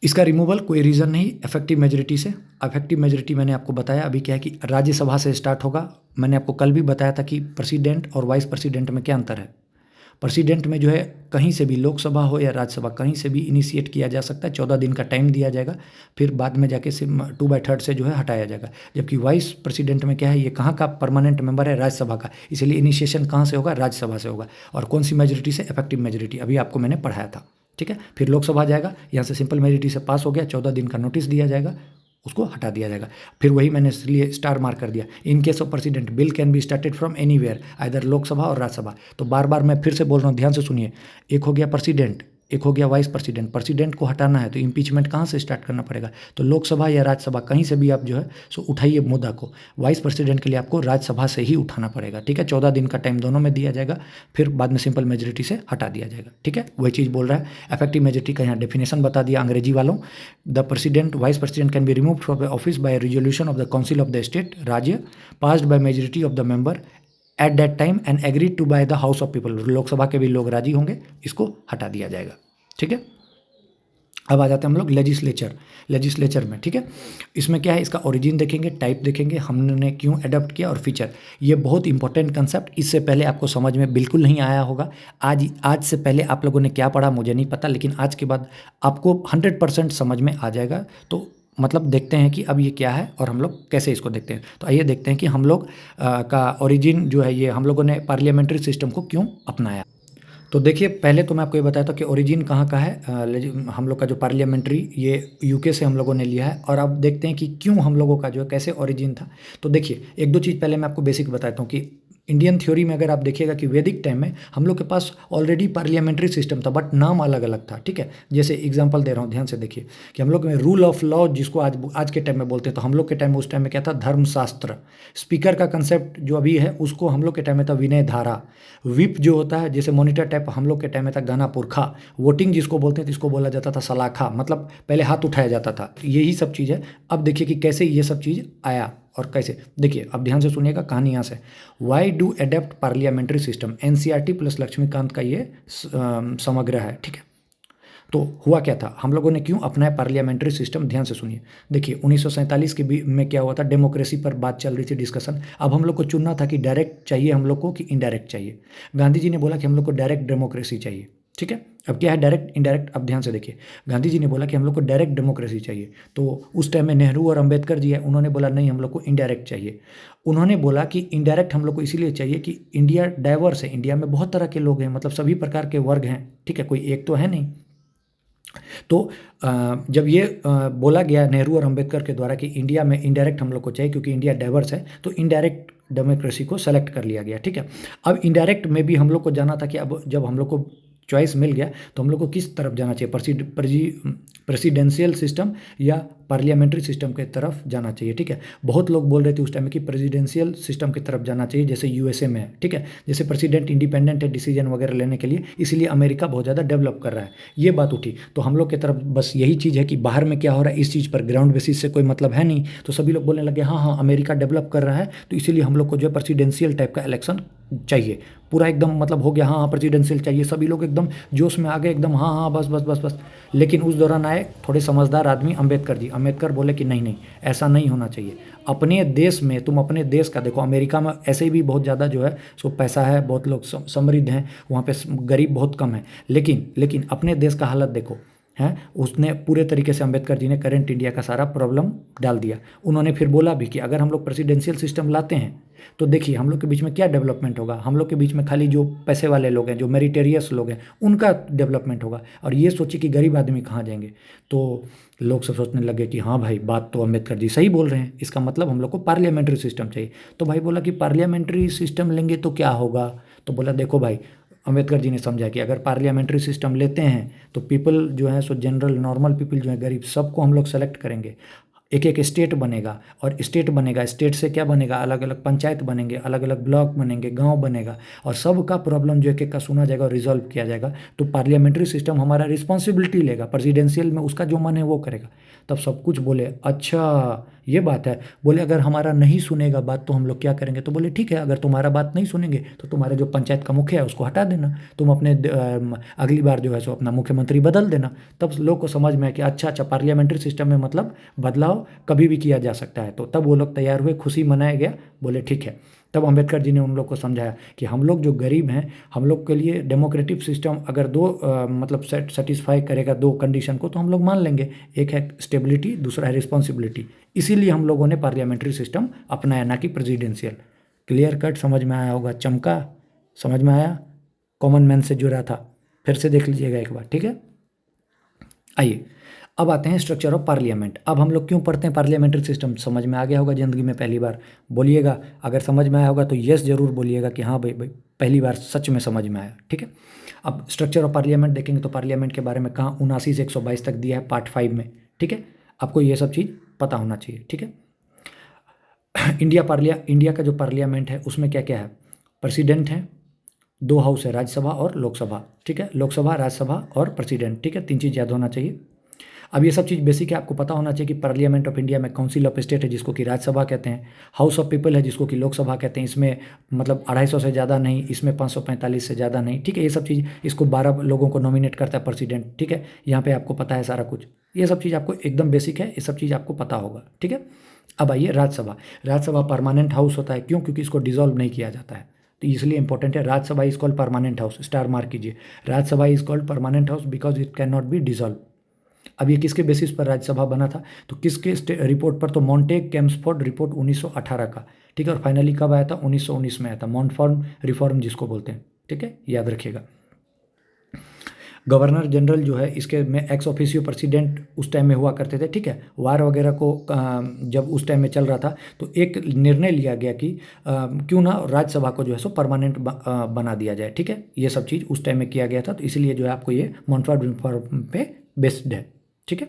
इसका रिमूवल कोई रीज़न नहीं, इफेक्टिव मेजोरिटी से। इफेक्टिव मेजोरिटी मैंने आपको बताया अभी क्या है कि राज्यसभा से स्टार्ट होगा। मैंने आपको कल भी बताया था कि प्रेसिडेंट और वाइस प्रेसिडेंट में क्या अंतर है। प्रेसिडेंट में जो है कहीं से भी, लोकसभा हो या राज्यसभा, कहीं से भी इनिशिएट किया जा सकता है, 14 दिन का टाइम दिया जाएगा, फिर बाद में जाके से 2/3 से जो है हटाया जाएगा। जबकि वाइस प्रेसिडेंट में क्या है, ये कहाँ का परमानेंट मेंबर है, राज्यसभा का, इसलिए इनिशिएशन कहाँ से होगा, राज्यसभा से होगा। और कौन सी मेजोरिटी से, इफेक्टिव मेजोरिटी, अभी आपको मैंने पढ़ाया था। ठीक है, फिर लोकसभा जाएगा, यहाँ से सिंपल मेजोरिटी से पास हो गया, 14 दिन का नोटिस दिया जाएगा, उसको हटा दिया जाएगा। फिर वही मैंने इसलिए स्टार मार्क कर दिया, in case of president bill can be started from anywhere, either Lok Sabha और राज्यसभा। तो बार बार मैं फिर से बोल रहा हूँ, ध्यान से सुनिए। एक हो गया प्रेसिडेंट, एक हो गया वाइस प्रेसिडेंट। प्रेसिडेंट को हटाना है तो इम्पीचमेंट कहाँ से स्टार्ट करना पड़ेगा, तो लोकसभा या राज्यसभा, कहीं से भी आप जो है सो उठाइए मुद्दा को। वाइस प्रेसिडेंट के लिए आपको राज्यसभा से ही उठाना पड़ेगा। ठीक है, 14 दिन का टाइम दोनों में दिया जाएगा, फिर बाद में सिंपल मेजोरिटी से हटा दिया जाएगा। ठीक है, वही चीज़ बोल रहा है। इफेक्टिव मेजोरिटी का यहाँ डेफिनेशन बता दिया अंग्रेजी वालों। The president, vice president can be remove from office by resolution of the council of the state, राज्य, passed by majority of the member at that time and agreed to by the house of people. Lok Sabha के भी लोग राजी होंगे, इसको हटा दिया जाएगा। ठीक है, अब आ जाते हैं हम लोग लेजिस्लेचर में। ठीक है, इसमें क्या है, इसका ओरिजिन देखेंगे, टाइप देखेंगे, हमने क्यों अडॉप्ट किया, और फीचर। ये बहुत इंपॉर्टेंट कंसेप्ट, इससे पहले आपको समझ में बिल्कुल नहीं आया होगा। आज से पहले आप लोगों ने क्या पढ़ा मुझे नहीं पता, लेकिन आज के बाद आपको 100% समझ में आ जाएगा। तो मतलब देखते हैं कि अब ये क्या है और हम लोग कैसे इसको देखते हैं। तो आइए देखते हैं कि हम लोग का ओरिजिन जो है, ये हम लोगों ने पार्लियामेंट्री सिस्टम को क्यों अपनाया। तो देखिए, पहले तो मैं आपको ये बताया था कि ओरिजिन कहाँ का है। हम लोग का जो पार्लियामेंट्री, ये यूके से हम लोगों ने लिया है। और अब देखते हैं कि क्यों हम लोगों का जो है कैसे ओरिजिन था। तो देखिए, एक दो चीज़ पहले मैं आपको बेसिक बताता हूँ कि इंडियन थ्योरी में अगर आप देखिएगा कि वैदिक टाइम में हम लोग के पास ऑलरेडी पार्लियामेंट्री सिस्टम था, बट नाम अलग अलग था। ठीक है, जैसे एग्जांपल दे रहा हूँ, ध्यान से देखिए कि हम लोग में रूल ऑफ लॉ, जिसको आज के टाइम में बोलते हैं, तो हम लोग के टाइम में, उस टाइम में क्या था, धर्मशास्त्र। स्पीकर का कंसेप्ट जो अभी है, उसको हम लोग के टाइम में था विनय धारा। विप जो होता है, जैसे मॉनिटर टाइप, हम लोग के टाइम में था गाना पुरखा। वोटिंग जिसको बोलते हैं, तो इसको बोला जाता था सलाखा, मतलब पहले हाथ उठाया जाता था। यही सब चीज़ है। अब देखिए कि कैसे ये सब चीज़ आया और कैसे। देखिए, अब ध्यान से सुनिएगा, कहानी यहाँ से। Why do adept parliamentary system, NCERT plus Laxmikanth का ये समग्र है। ठीक है, तो हुआ क्या था, हम लोगों ने क्यों अपनाया पार्लियामेंट्री सिस्टम, ध्यान से सुनिए। देखिए, 1947 के में क्या हुआ था, डेमोक्रेसी पर बात चल रही थी, डिस्कशन। अब हम लोग को चुनना था कि डायरेक्ट चाहिए हम लोग को कि इनडायरेक्ट चाहिए। गांधी जी ने बोला कि हम लोग को डायरेक्ट डेमोक्रेसी चाहिए। ठीक है, अब क्या है डायरेक्ट इनडायरेक्ट, अब ध्यान से देखिए। गांधी जी ने बोला कि हम लोग को डायरेक्ट डेमोक्रेसी चाहिए, तो उस टाइम में नेहरू और अंबेडकर जी है, उन्होंने बोला नहीं, हम लोग को इनडायरेक्ट चाहिए। उन्होंने बोला कि इनडायरेक्ट हम लोग को इसीलिए चाहिए कि इंडिया डाइवर्स है, इंडिया में बहुत तरह के लोग हैं, मतलब सभी प्रकार के वर्ग हैं। ठीक है, कोई एक तो है नहीं। तो जब ये बोला गया नेहरू और अंबेडकर के द्वारा कि इंडिया में इनडायरेक्ट हम लोग को चाहिए क्योंकि इंडिया डाइवर्स है, तो इनडायरेक्ट डेमोक्रेसी को सेलेक्ट कर लिया गया। ठीक है, अब इनडायरेक्ट में भी हम लोग को जाना था कि अब जब हम लोग को चॉइस मिल गया तो हम लोग को किस तरफ जाना चाहिए, प्रेसिडेंशियल सिस्टम या पार्लियामेंट्री सिस्टम की तरफ जाना चाहिए। ठीक है, बहुत लोग बोल रहे थे उस टाइम में कि प्रेसिडेंशियल सिस्टम की तरफ जाना चाहिए, जैसे यूएसए में है। ठीक है, जैसे प्रेसिडेंट इंडिपेंडेंट है डिसीजन वगैरह लेने के लिए, इसीलिए अमेरिका बहुत ज़्यादा डेवलप कर रहा है, ये बात उठी। तो हम लोग की तरफ बस यही चीज़ है कि बाहर में क्या हो रहा है, इस चीज़ पर ग्राउंड बेसिस से कोई मतलब है नहीं। तो सभी लोग बोलने लगे हाँ हाँ अमेरिका डेवलप कर रहा है, तो इसीलिए हम लोग को जो है प्रेसिडेंशियल टाइप का इलेक्शन चाहिए। पूरा एकदम मतलब हो गया, हाँ हाँ प्रेसिडेंशियल चाहिए, सभी लोग एकदम जोश में आ गए, एकदम हाँ हाँ बस बस बस बस। लेकिन उस दौरान आए थोड़े समझदार आदमी, अंबेडकर जी। अंबेडकर बोले कि नहीं नहीं, ऐसा नहीं होना चाहिए। अपने देश में, तुम अपने देश का देखो, अमेरिका में ऐसे भी बहुत ज़्यादा जो है सो पैसा है, बहुत लोग समृद्ध हैं, वहाँ पे गरीब बहुत कम है। लेकिन अपने देश का हालत देखो, हैं। उसने पूरे तरीके से, अंबेडकर जी ने करंट इंडिया का सारा प्रॉब्लम डाल दिया। उन्होंने फिर बोला भी कि अगर हम लोग प्रेसिडेंशियल सिस्टम लाते हैं तो देखिए हम लोग के बीच में क्या डेवलपमेंट होगा, हम लोग के बीच में खाली जो पैसे वाले लोग हैं, जो मेरिटेरियस लोग हैं, उनका डेवलपमेंट होगा। और ये सोचिए कि गरीब आदमी कहाँ जाएंगे। तो लोग सब सोचने लगे कि हाँ भाई, बात तो अंबेडकर जी सही बोल रहे हैं, इसका मतलब हम लोग को पार्लियामेंट्री सिस्टम चाहिए। तो भाई बोला कि पार्लियामेंट्री सिस्टम लेंगे तो क्या होगा, तो बोला देखो भाई, अम्बेडकर जी ने समझा कि अगर पार्लियामेंट्री सिस्टम लेते हैं तो पीपल जो है सो जनरल नॉर्मल पीपल जो है गरीब सबको हम लोग सेलेक्ट करेंगे, एक एक स्टेट बनेगा, और स्टेट बनेगा, स्टेट से क्या बनेगा, अलग अलग पंचायत बनेंगे, अलग अलग ब्लॉक बनेंगे, गांव बनेगा, और सबका प्रॉब्लम जो एक एक का सुना जाएगा और रिजॉल्व किया जाएगा। तो पार्लियामेंट्री सिस्टम हमारा रिस्पॉन्सिबिलिटी लेगा, प्रेसिडेंशियल में उसका जो मन है वो करेगा। तब सब कुछ बोले अच्छा ये बात है। बोले अगर हमारा नहीं सुनेगा बात तो हम लोग क्या करेंगे? तो बोले ठीक है, अगर तुम्हारा बात नहीं सुनेंगे तो तुम्हारे जो पंचायत का मुखिया है उसको हटा देना, तुम अपने अगली बार जो है सो अपना मुख्यमंत्री बदल देना। तब लोग को समझ में आया कि अच्छा अच्छा पार्लियामेंट्री सिस्टम में मतलब बदलाव कभी भी किया जा सकता है। तो तब वो लोग तैयार हुए, खुशी मनाया गया, बोले ठीक है। तब अम्बेडकर जी ने उन लोग को समझाया कि हम लोग जो गरीब हैं, हम लोग के लिए डेमोक्रेटिक सिस्टम अगर दो मतलब सेटिस्फाई करेगा दो कंडीशन को तो हम लोग मान लेंगे, एक है स्टेबिलिटी, दूसरा है रिस्पॉन्सिबिलिटी। इसीलिए हम लोगों ने पार्लियामेंट्री सिस्टम अपनाया, ना कि प्रेसिडेंशियल। क्लियर कट समझ में आया होगा, चमका, समझ में आया, कॉमन मैन से जुड़ा था, फिर से देख लीजिएगा एक बार, ठीक है। आइए अब आते हैं स्ट्रक्चर ऑफ पार्लियामेंट। अब हम लोग क्यों पढ़ते हैं पार्लियामेंट्री सिस्टम, समझ में आ गया होगा ज़िंदगी में पहली बार। बोलिएगा अगर समझ में आया होगा तो यस जरूर बोलिएगा कि हाँ भाई पहली बार सच में समझ में आया, ठीक है। अब स्ट्रक्चर ऑफ पार्लियामेंट देखेंगे तो पार्लियामेंट के बारे में कहाँ 79 से 122 तक दिया है पार्ट 5 में, ठीक है। आपको ये सब चीज़ पता होना चाहिए, ठीक है। इंडिया का जो पार्लियामेंट है उसमें क्या क्या है, प्रेसिडेंट है, दो हाउस है, राज्यसभा और लोकसभा, ठीक है। लोकसभा, राज्यसभा और प्रेसिडेंट, ठीक है, तीन चीज़ याद होना चाहिए। अब ये सब चीज़ बेसिक है, आपको पता होना चाहिए कि पार्लियामेंट ऑफ इंडिया में काउंसिल ऑफ स्टेट है जिसको कि राज्यसभा कहते हैं, हाउस ऑफ पीपल है जिसको कि लोकसभा कहते हैं, इसमें मतलब 250 से ज़्यादा नहीं, इसमें 545 से ज़्यादा नहीं, ठीक है। ये सब चीज़, इसको 12 लोगों को नॉमिनेट करता है प्रेसिडेंट, ठीक है। यहाँ पे आपको पता है सारा कुछ, ये सब चीज़ आपको एकदम बेसिक है, ये सब चीज़ आपको पता होगा, ठीक है। अब आइए राज्यसभा। राज्यसभा परमानेंट हाउस होता है, क्यों? क्योंकि इसको डिसॉल्व नहीं किया जाता है, तो इसलिए इंपॉर्टेंट है। Rajya Sabha is called permanent house, star mark कीजिए, Rajya Sabha is called permanent house because it can not be dissolve. अब ये किसके बेसिस पर राज्यसभा बना था? तो किसके रिपोर्ट पर? तो मॉन्टेग कैम्सफोर्ड रिपोर्ट 1918 का, ठीक है। और फाइनली कब आया था? 1919 में आया था, मॉन्टफॉर्म रिफॉर्म जिसको बोलते हैं, ठीक है, याद रखिएगा। गवर्नर जनरल जो है इसके में एक्स ऑफिसियो प्रेसिडेंट उस टाइम में हुआ करते थे, ठीक है। वार वगैरह को जब उस टाइम में चल रहा था तो एक निर्णय लिया गया कि क्यों ना राज्यसभा को जो है सो परमानेंट बना दिया जाए, ठीक है। ये सब चीज़ उस टाइम में किया गया था, तो इसलिए जो है आपको ये मॉन्टफॉर्म रिफॉर्म पे बेस्ड है, ठीक है।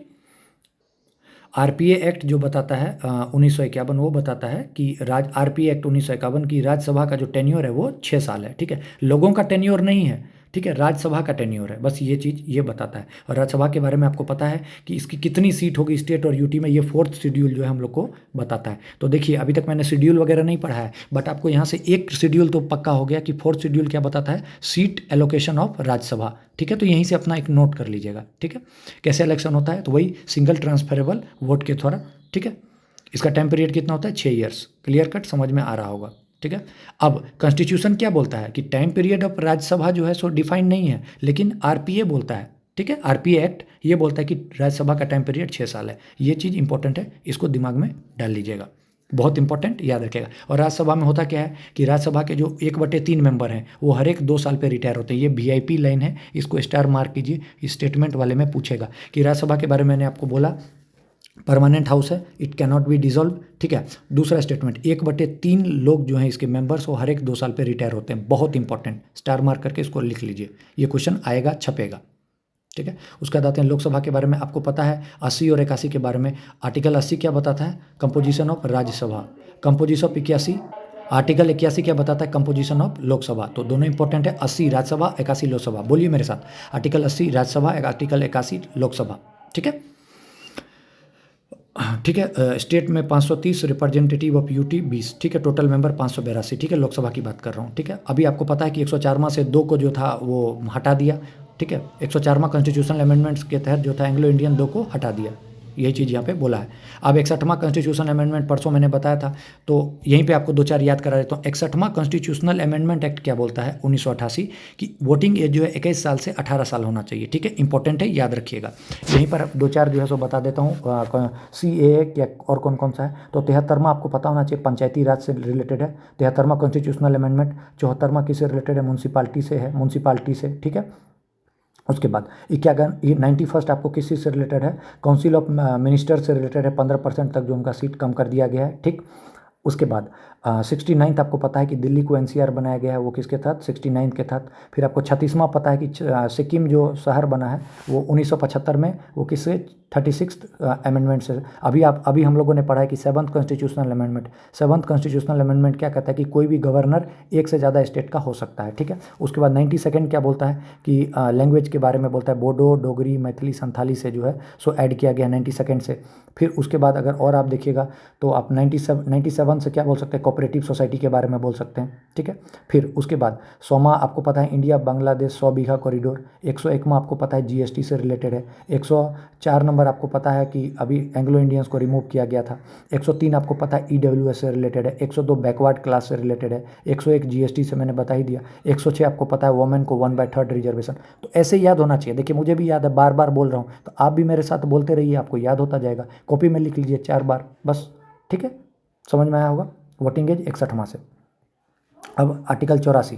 आरपीए एक्ट जो बताता है 1951, वो बताता है कि आरपीए एक्ट 1951 की राज्यसभा का जो टेन्योर है वो 6 साल है, ठीक है। लोगों का टेन्योर नहीं है, ठीक है, राज्यसभा का टेन्योर है, बस ये चीज़ ये बताता है। और राज्यसभा के बारे में आपको पता है कि इसकी कितनी सीट होगी स्टेट और यूटी में, ये 4th शेड्यूल जो है हम लोग को बताता है। तो देखिए अभी तक मैंने शेड्यूल वगैरह नहीं पढ़ा है, बट आपको यहाँ से एक शेड्यूल तो पक्का हो गया कि 4th शेड्यूल क्या बताता है, सीट एलोकेशन ऑफ राज्यसभा, ठीक है। तो यहीं से अपना एक नोट कर लीजिएगा, ठीक है। कैसे इलेक्शन होता है? तो वही सिंगल ट्रांसफरेबल वोट के द्वारा, ठीक है। इसका टाइम पीरियड कितना होता है? 6 ईयर्स। क्लियर कट समझ में आ रहा होगा, ठीक है। अब कॉन्स्टिट्यूशन क्या बोलता है कि टाइम पीरियड ऑफ राज्यसभा जो है सो डिफाइंड नहीं है, लेकिन आरपीए बोलता है, ठीक है। आरपीए एक्ट ये बोलता है कि राज्यसभा का टाइम पीरियड 6 साल है। ये चीज़ इंपॉर्टेंट है, इसको दिमाग में डाल लीजिएगा, बहुत इंपॉर्टेंट, याद रखेगा। और राज्यसभा में होता क्या है कि राज्यसभा के जो 1/3 मेंबर हैं वो हर एक 2 साल पे रिटायर होते हैं। ये वीआईपी लाइन है, इसको स्टार मार्क कीजिए, इस स्टेटमेंट वाले में पूछेगा कि राज्यसभा के बारे में मैंने आपको बोला परमानेंट हाउस है, it can not be dissolve, ठीक है। दूसरा स्टेटमेंट 1/3 लोग जो हैं इसके मेंबर्स वो हर एक 2 साल पे रिटायर होते हैं, बहुत इंपॉर्टेंट, स्टार मार्क करके इसको लिख लीजिए, ये क्वेश्चन आएगा, छपेगा, ठीक है। उसके बाद आते हैं लोकसभा के बारे में। आपको पता है 80 और 81 के बारे में। आर्टिकल 80 क्या बताता है? Composition of Rajya Sabha. Composition of 81, article 81 क्या बताता है? Composition of Lok Sabha. तो दोनों इंपॉर्टेंट है, 80 राज्यसभा, 81 लोकसभा। बोलिए मेरे साथ, आर्टिकल 80 राज्यसभा, आर्टिकल 81 लोकसभा, ठीक है। ठीक है, स्टेट में 530, रिप्रेजेंटेटिव ऑफ यूटी 20, ठीक है, टोटल मेंबर 582, ठीक है। लोकसभा की बात कर रहा हूँ, ठीक है। अभी आपको पता है कि 104वां से 2 को जो था वो हटा दिया, ठीक है। 104वां कॉन्स्टिट्यूशनल अमेंडमेंट्स के तहत जो था एंग्लो इंडियन 2 को हटा दिया, यही चीज़ यहाँ पे बोला है। अब 61वां कॉन्स्टिट्यूशनल अमेंडमेंट परसों मैंने बताया था, तो यहीं पे आपको 2-4 याद करा देता हूँ। 61वां कॉन्स्टिट्यूशनल अमेंडमेंट एक्ट क्या बोलता है 1988 कि वोटिंग एज जो है 21 साल से 18 साल होना चाहिए, ठीक है, इंपॉर्टेंट है, याद रखिएगा। यहीं पर 2-4 जो है सो बता देता हूँ। CAA क्या और कौन कौन सा है? तो 73वां आपको पता होना चाहिए, पंचायती राज से रिलेटेड है। 73वां कॉन्स्टिट्यूशनल अमेंडमेंट। 74वां किससे रिलेटेड है? म्यूनसिपालिटी से है, म्यूनसिपालिटी से, ठीक है। उसके बाद 91 आपको किस चीज़ से रिलेटेड है? काउंसिल ऑफ मिनिस्टर से रिलेटेड है, 15% तक जो उनका सीट कम कर दिया गया है, ठीक। उसके बाद 69th आपको पता है कि दिल्ली को एनसीआर बनाया गया है, वो किसके तहत? 69 के तहत। फिर आपको 36वां पता है कि सिक्किम जो शहर बना है वो 1975 में, वो किससे? 36th अमेंडमेंट से। अभी हम लोगों ने पढ़ा है कि 7th constitutional amendment. 7th constitutional amendment क्या कहता है कि कोई भी गवर्नर एक से ज़्यादा स्टेट का हो सकता है, ठीक है। उसके बाद 92nd क्या बोलता है कि लैंग्वेज के बारे में बोलता है, बोडो, डोगरी, मैथिली, संथाली से जो है सो ऐड किया गया 92nd से। फिर उसके बाद अगर और आप देखिएगा तो आप 97 से क्या बोल सकते हैं? कोऑपरेटिव सोसाइटी के बारे में बोल सकते हैं, ठीक है। फिर उसके बाद 100वां आपको पता है इंडिया बांग्लादेश 100 बीघा कॉरिडोर। 101वां आपको पता है जीएसटी से रिलेटेड है। 104 नंबर आपको पता है कि अभी एंग्लो इंडियंस को रिमूव किया गया था। 103 आपको पता है ईडब्ल्यूएस से रिलेटेड है। 102 बैकवर्ड क्लास से रिलेटेड है। 101 जीएसटी से मैंने बता ही दिया। 106 आपको पता है वोमेन को 1/3 रिजर्वेशन। तो ऐसे याद होना चाहिए। देखिए मुझे भी याद है, बार बार बोल रहा हूँ, तो आप भी मेरे साथ बोलते रहिए, आपको याद होता जाएगा। कॉपी में लिख लीजिए 4 बार बस, ठीक है। समझ में आया होगा। वोटिंग एज 61वां से। अब आर्टिकल 84,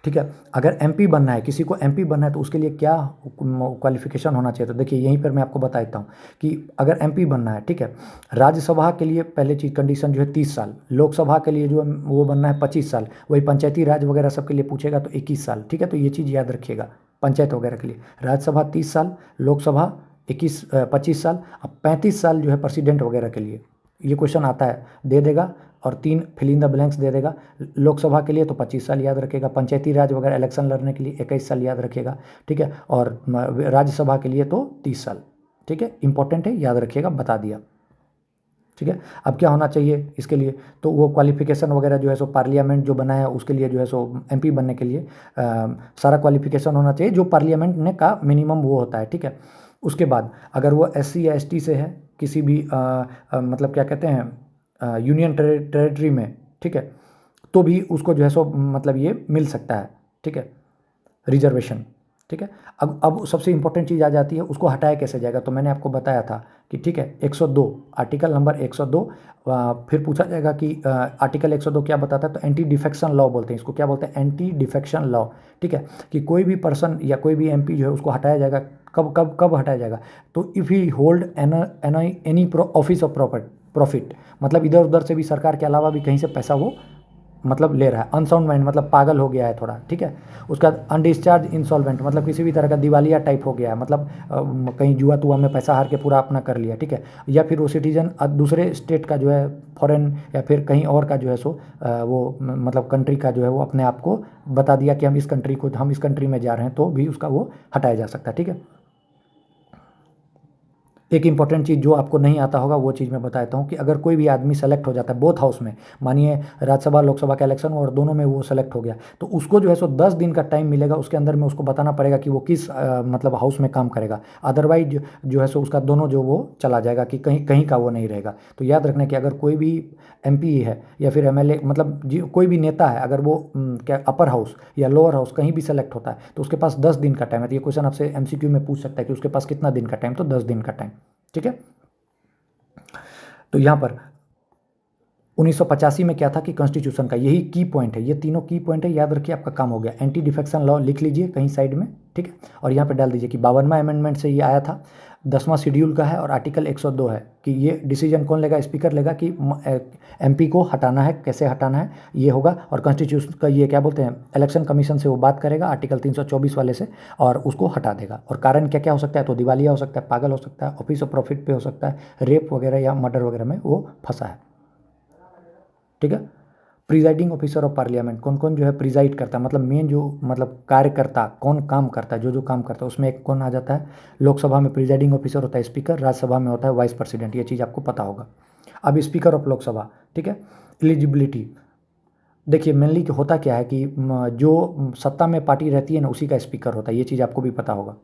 ठीक है। अगर एमपी बनना है, किसी को एमपी बनना है तो उसके लिए क्या क्वालिफिकेशन होना चाहिए? तो देखिए यहीं पर मैं आपको बता देता हूँ कि अगर एमपी बनना है, ठीक है, राज्यसभा के लिए पहले चीज़ कंडीशन जो है 30 साल, लोकसभा के लिए जो है वो बनना है 25 साल, वही पंचायती राज वगैरह सब के लिए पूछेगा तो 21 साल, ठीक है। तो ये चीज़ याद रखिएगा, पंचायत वगैरह के लिए राज्यसभा 30 साल, लोकसभा 25 साल, अब 35 साल जो है प्रेसिडेंट वगैरह के लिए। ये क्वेश्चन आता है, दे देगा और 3 फिल इन द ब्लैंक्स दे देगा। लोकसभा के लिए तो 25 साल याद रखेगा, पंचायती राज वगैरह इलेक्शन लड़ने के लिए 21 साल याद रखेगा, ठीक है। और राज्यसभा के लिए तो 30 साल, ठीक है। इंपॉर्टेंट है, याद रखिएगा, बता दिया, ठीक है। अब क्या होना चाहिए इसके लिए? तो वो क्वालिफिकेशन वगैरह जो है सो पार्लियामेंट जो बना है उसके लिए जो है सो एमपी बनने के लिए सारा क्वालिफिकेशन होना चाहिए जो पार्लियामेंट ने का मिनिमम वो होता है, ठीक है। उसके बाद अगर वो एससी या एसटी से है, किसी भी मतलब क्या कहते हैं यूनियन टेरिटरी में, ठीक है, तो भी उसको जो है सो मतलब ये मिल सकता है, ठीक है, रिजर्वेशन, ठीक है। अब सबसे इंपॉर्टेंट चीज़ आ जाती है, उसको हटाया कैसे जाएगा? तो मैंने आपको बताया था कि ठीक है 102, आर्टिकल नंबर 102, फिर पूछा जाएगा कि आर्टिकल 102 क्या बताता है? तो एंटी डिफेक्शन लॉ बोलते हैं इसको। क्या बोलते हैं? एंटी डिफेक्शन लॉ, ठीक है। कि कोई भी पर्सन या कोई भी एमपी जो है उसको हटाया जाएगा। कब कब कब हटाया जाएगा? तो if he hold any office of profit, मतलब इधर उधर से भी सरकार के अलावा भी कहीं से पैसा वो मतलब ले रहा है। अनसाउंड माइंड मतलब पागल हो गया है थोड़ा, ठीक है। उसका अनडिस्चार्ज इंसॉल्वेंट मतलब किसी भी तरह का दिवालिया टाइप हो गया है, मतलब कहीं जुआ तुआ में पैसा हार के पूरा अपना कर लिया, ठीक है। या फिर वो सिटीजन दूसरे स्टेट का जो है, फॉरेन या फिर कहीं और का जो है सो वो मतलब कंट्री का जो है वो अपने आप को बता दिया कि हम इस कंट्री में जा रहे हैं, तो भी उसका वो हटाया जा सकता है, ठीक है। एक इंपॉर्टेंट चीज़ जो आपको नहीं आता होगा वो चीज़ मैं बताता हूँ कि अगर कोई भी आदमी सेलेक्ट हो जाता है बोथ हाउस में, मानिए राज्यसभा लोकसभा का इलेक्शन और दोनों में वो सेलेक्ट हो गया, तो उसको जो है सो 10 दिन का टाइम मिलेगा। उसके अंदर में उसको बताना पड़ेगा कि वो किस मतलब हाउस में काम करेगा। अदरवाइज जो है सो उसका दोनों जो वो चला जाएगा कि कहीं कहीं का वो नहीं रहेगा। तो याद रखना कि अगर कोई भी एमपी है या फिर एमएलए मतलब कोई भी नेता है, अगर वो क्या अपर हाउस या लोअर हाउस कहीं भी सेलेक्ट होता है तो उसके पास 10 दिन का टाइम है। तो ये क्वेश्चन आपसे एमसीक्यू में पूछ सकता है कि उसके पास कितना दिन का टाइम? तो 10 दिन का टाइम, ठीक है। तो यहां पर 1985 में क्या था कि कॉन्स्टिट्यूशन का यही की पॉइंट है, ये तीनों की पॉइंट है, याद रखिए, आपका काम हो गया। एंटी डिफेक्शन लॉ लिख लीजिए कहीं साइड में, ठीक है। और यहाँ पे डाल दीजिए कि 52वां अमेंडमेंट से ये आया था, 10वां शेड्यूल का है और आर्टिकल 102 है कि ये डिसीजन कौन लेगा? स्पीकर लेगा कि एमपी को हटाना है, कैसे हटाना है ये होगा। और कॉन्स्टिट्यूशन का ये क्या बोलते हैं, इलेक्शन कमीशन से वो बात करेगा आर्टिकल 324 वाले से और उसको हटा देगा। और कारण क्या क्या हो सकता है? तो दिवालिया हो सकता है, पागल हो सकता है, ऑफिस ऑफ प्रॉफिट पे हो सकता है, रेप वगैरह या मर्डर वगैरह में वो फंसा है, ठीक है। प्रिजाइडिंग ऑफिसर ऑफ पार्लियामेंट, कौन कौन जो है प्रिजाइड करता है, मतलब मेन जो मतलब कार्यकर्ता कौन काम करता है, जो काम करता है उसमें एक कौन आ जाता है? लोकसभा में प्रिजाइडिंग ऑफिसर होता है स्पीकर, राज्यसभा में होता है वाइस प्रेसिडेंट। ये चीज़ आपको पता होगा। अब स्पीकर ऑफ लोकसभा, ठीक है। एलिजिबिलिटी देखिए मेनली होता क्या है कि जो सत्ता में पार्टी रहती है ना उसी का स्पीकर होता है, ये चीज़ आपको भी पता होगा,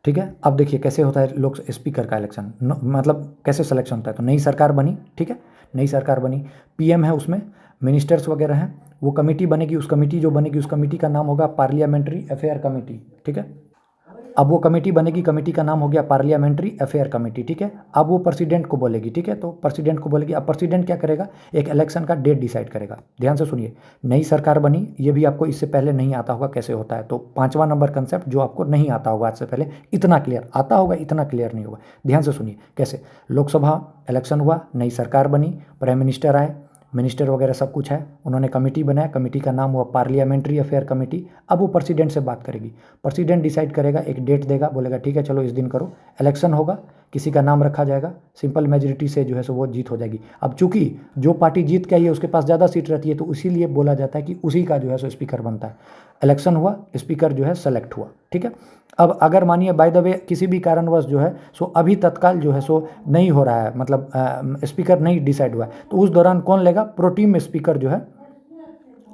ठीक है। अब देखिए कैसे होता है लोक स्पीकर का इलेक्शन, मतलब कैसे सिलेक्शन होता है? तो नई सरकार बनी, ठीक है, नई सरकार बनी, पीएम है उसमें, मिनिस्टर्स वगैरह हैं, वो कमेटी बनेगी, उस कमेटी जो बनेगी उस कमेटी का नाम होगा पार्लियामेंट्री अफेयर कमेटी, ठीक है। अब वो कमेटी बनेगी, कमेटी का नाम हो गया पार्लियामेंट्री अफेयर कमेटी, ठीक है। अब वो प्रेसिडेंट को बोलेगी, ठीक है, तो प्रेसिडेंट को बोलेगी। अब प्रेसिडेंट क्या करेगा? एक इलेक्शन का डेट डिसाइड करेगा। ध्यान से सुनिए, नई सरकार बनी, ये भी आपको इससे पहले नहीं आता होगा कैसे होता है। तो 5वां नंबर कंसेप्ट जो आपको नहीं आता होगा आज से पहले, इतना क्लियर आता होगा, इतना क्लियर नहीं होगा। ध्यान से सुनिए कैसे। लोकसभा इलेक्शन हुआ, नई सरकार बनी, प्राइम मिनिस्टर आए, मिनिस्टर वगैरह सब कुछ है, उन्होंने कमेटी बनाया, कमेटी का नाम हुआ पार्लियामेंट्री अफेयर कमेटी। अब वो प्रेसिडेंट से बात करेगी, प्रेसिडेंट डिसाइड करेगा, एक डेट देगा, बोलेगा ठीक है चलो इस दिन करो, इलेक्शन होगा, किसी का नाम रखा जाएगा, सिंपल मेजोरिटी से जो है सो वो जीत हो जाएगी। अब चूंकि जो पार्टी जीत के आई है उसके पास ज़्यादा सीट रहती है, तो इसीलिए बोला जाता है कि उसी का जो है सो स्पीकर बनता है। इलेक्शन हुआ, स्पीकर जो है सेलेक्ट हुआ, ठीक है। अब अगर मानिए बाय द वे किसी भी कारणवश जो है सो अभी तत्काल जो है सो नहीं हो रहा है, मतलब स्पीकर नहीं डिसाइड हुआ है, तो उस दौरान कौन लेगा? प्रोटीम स्पीकर जो है,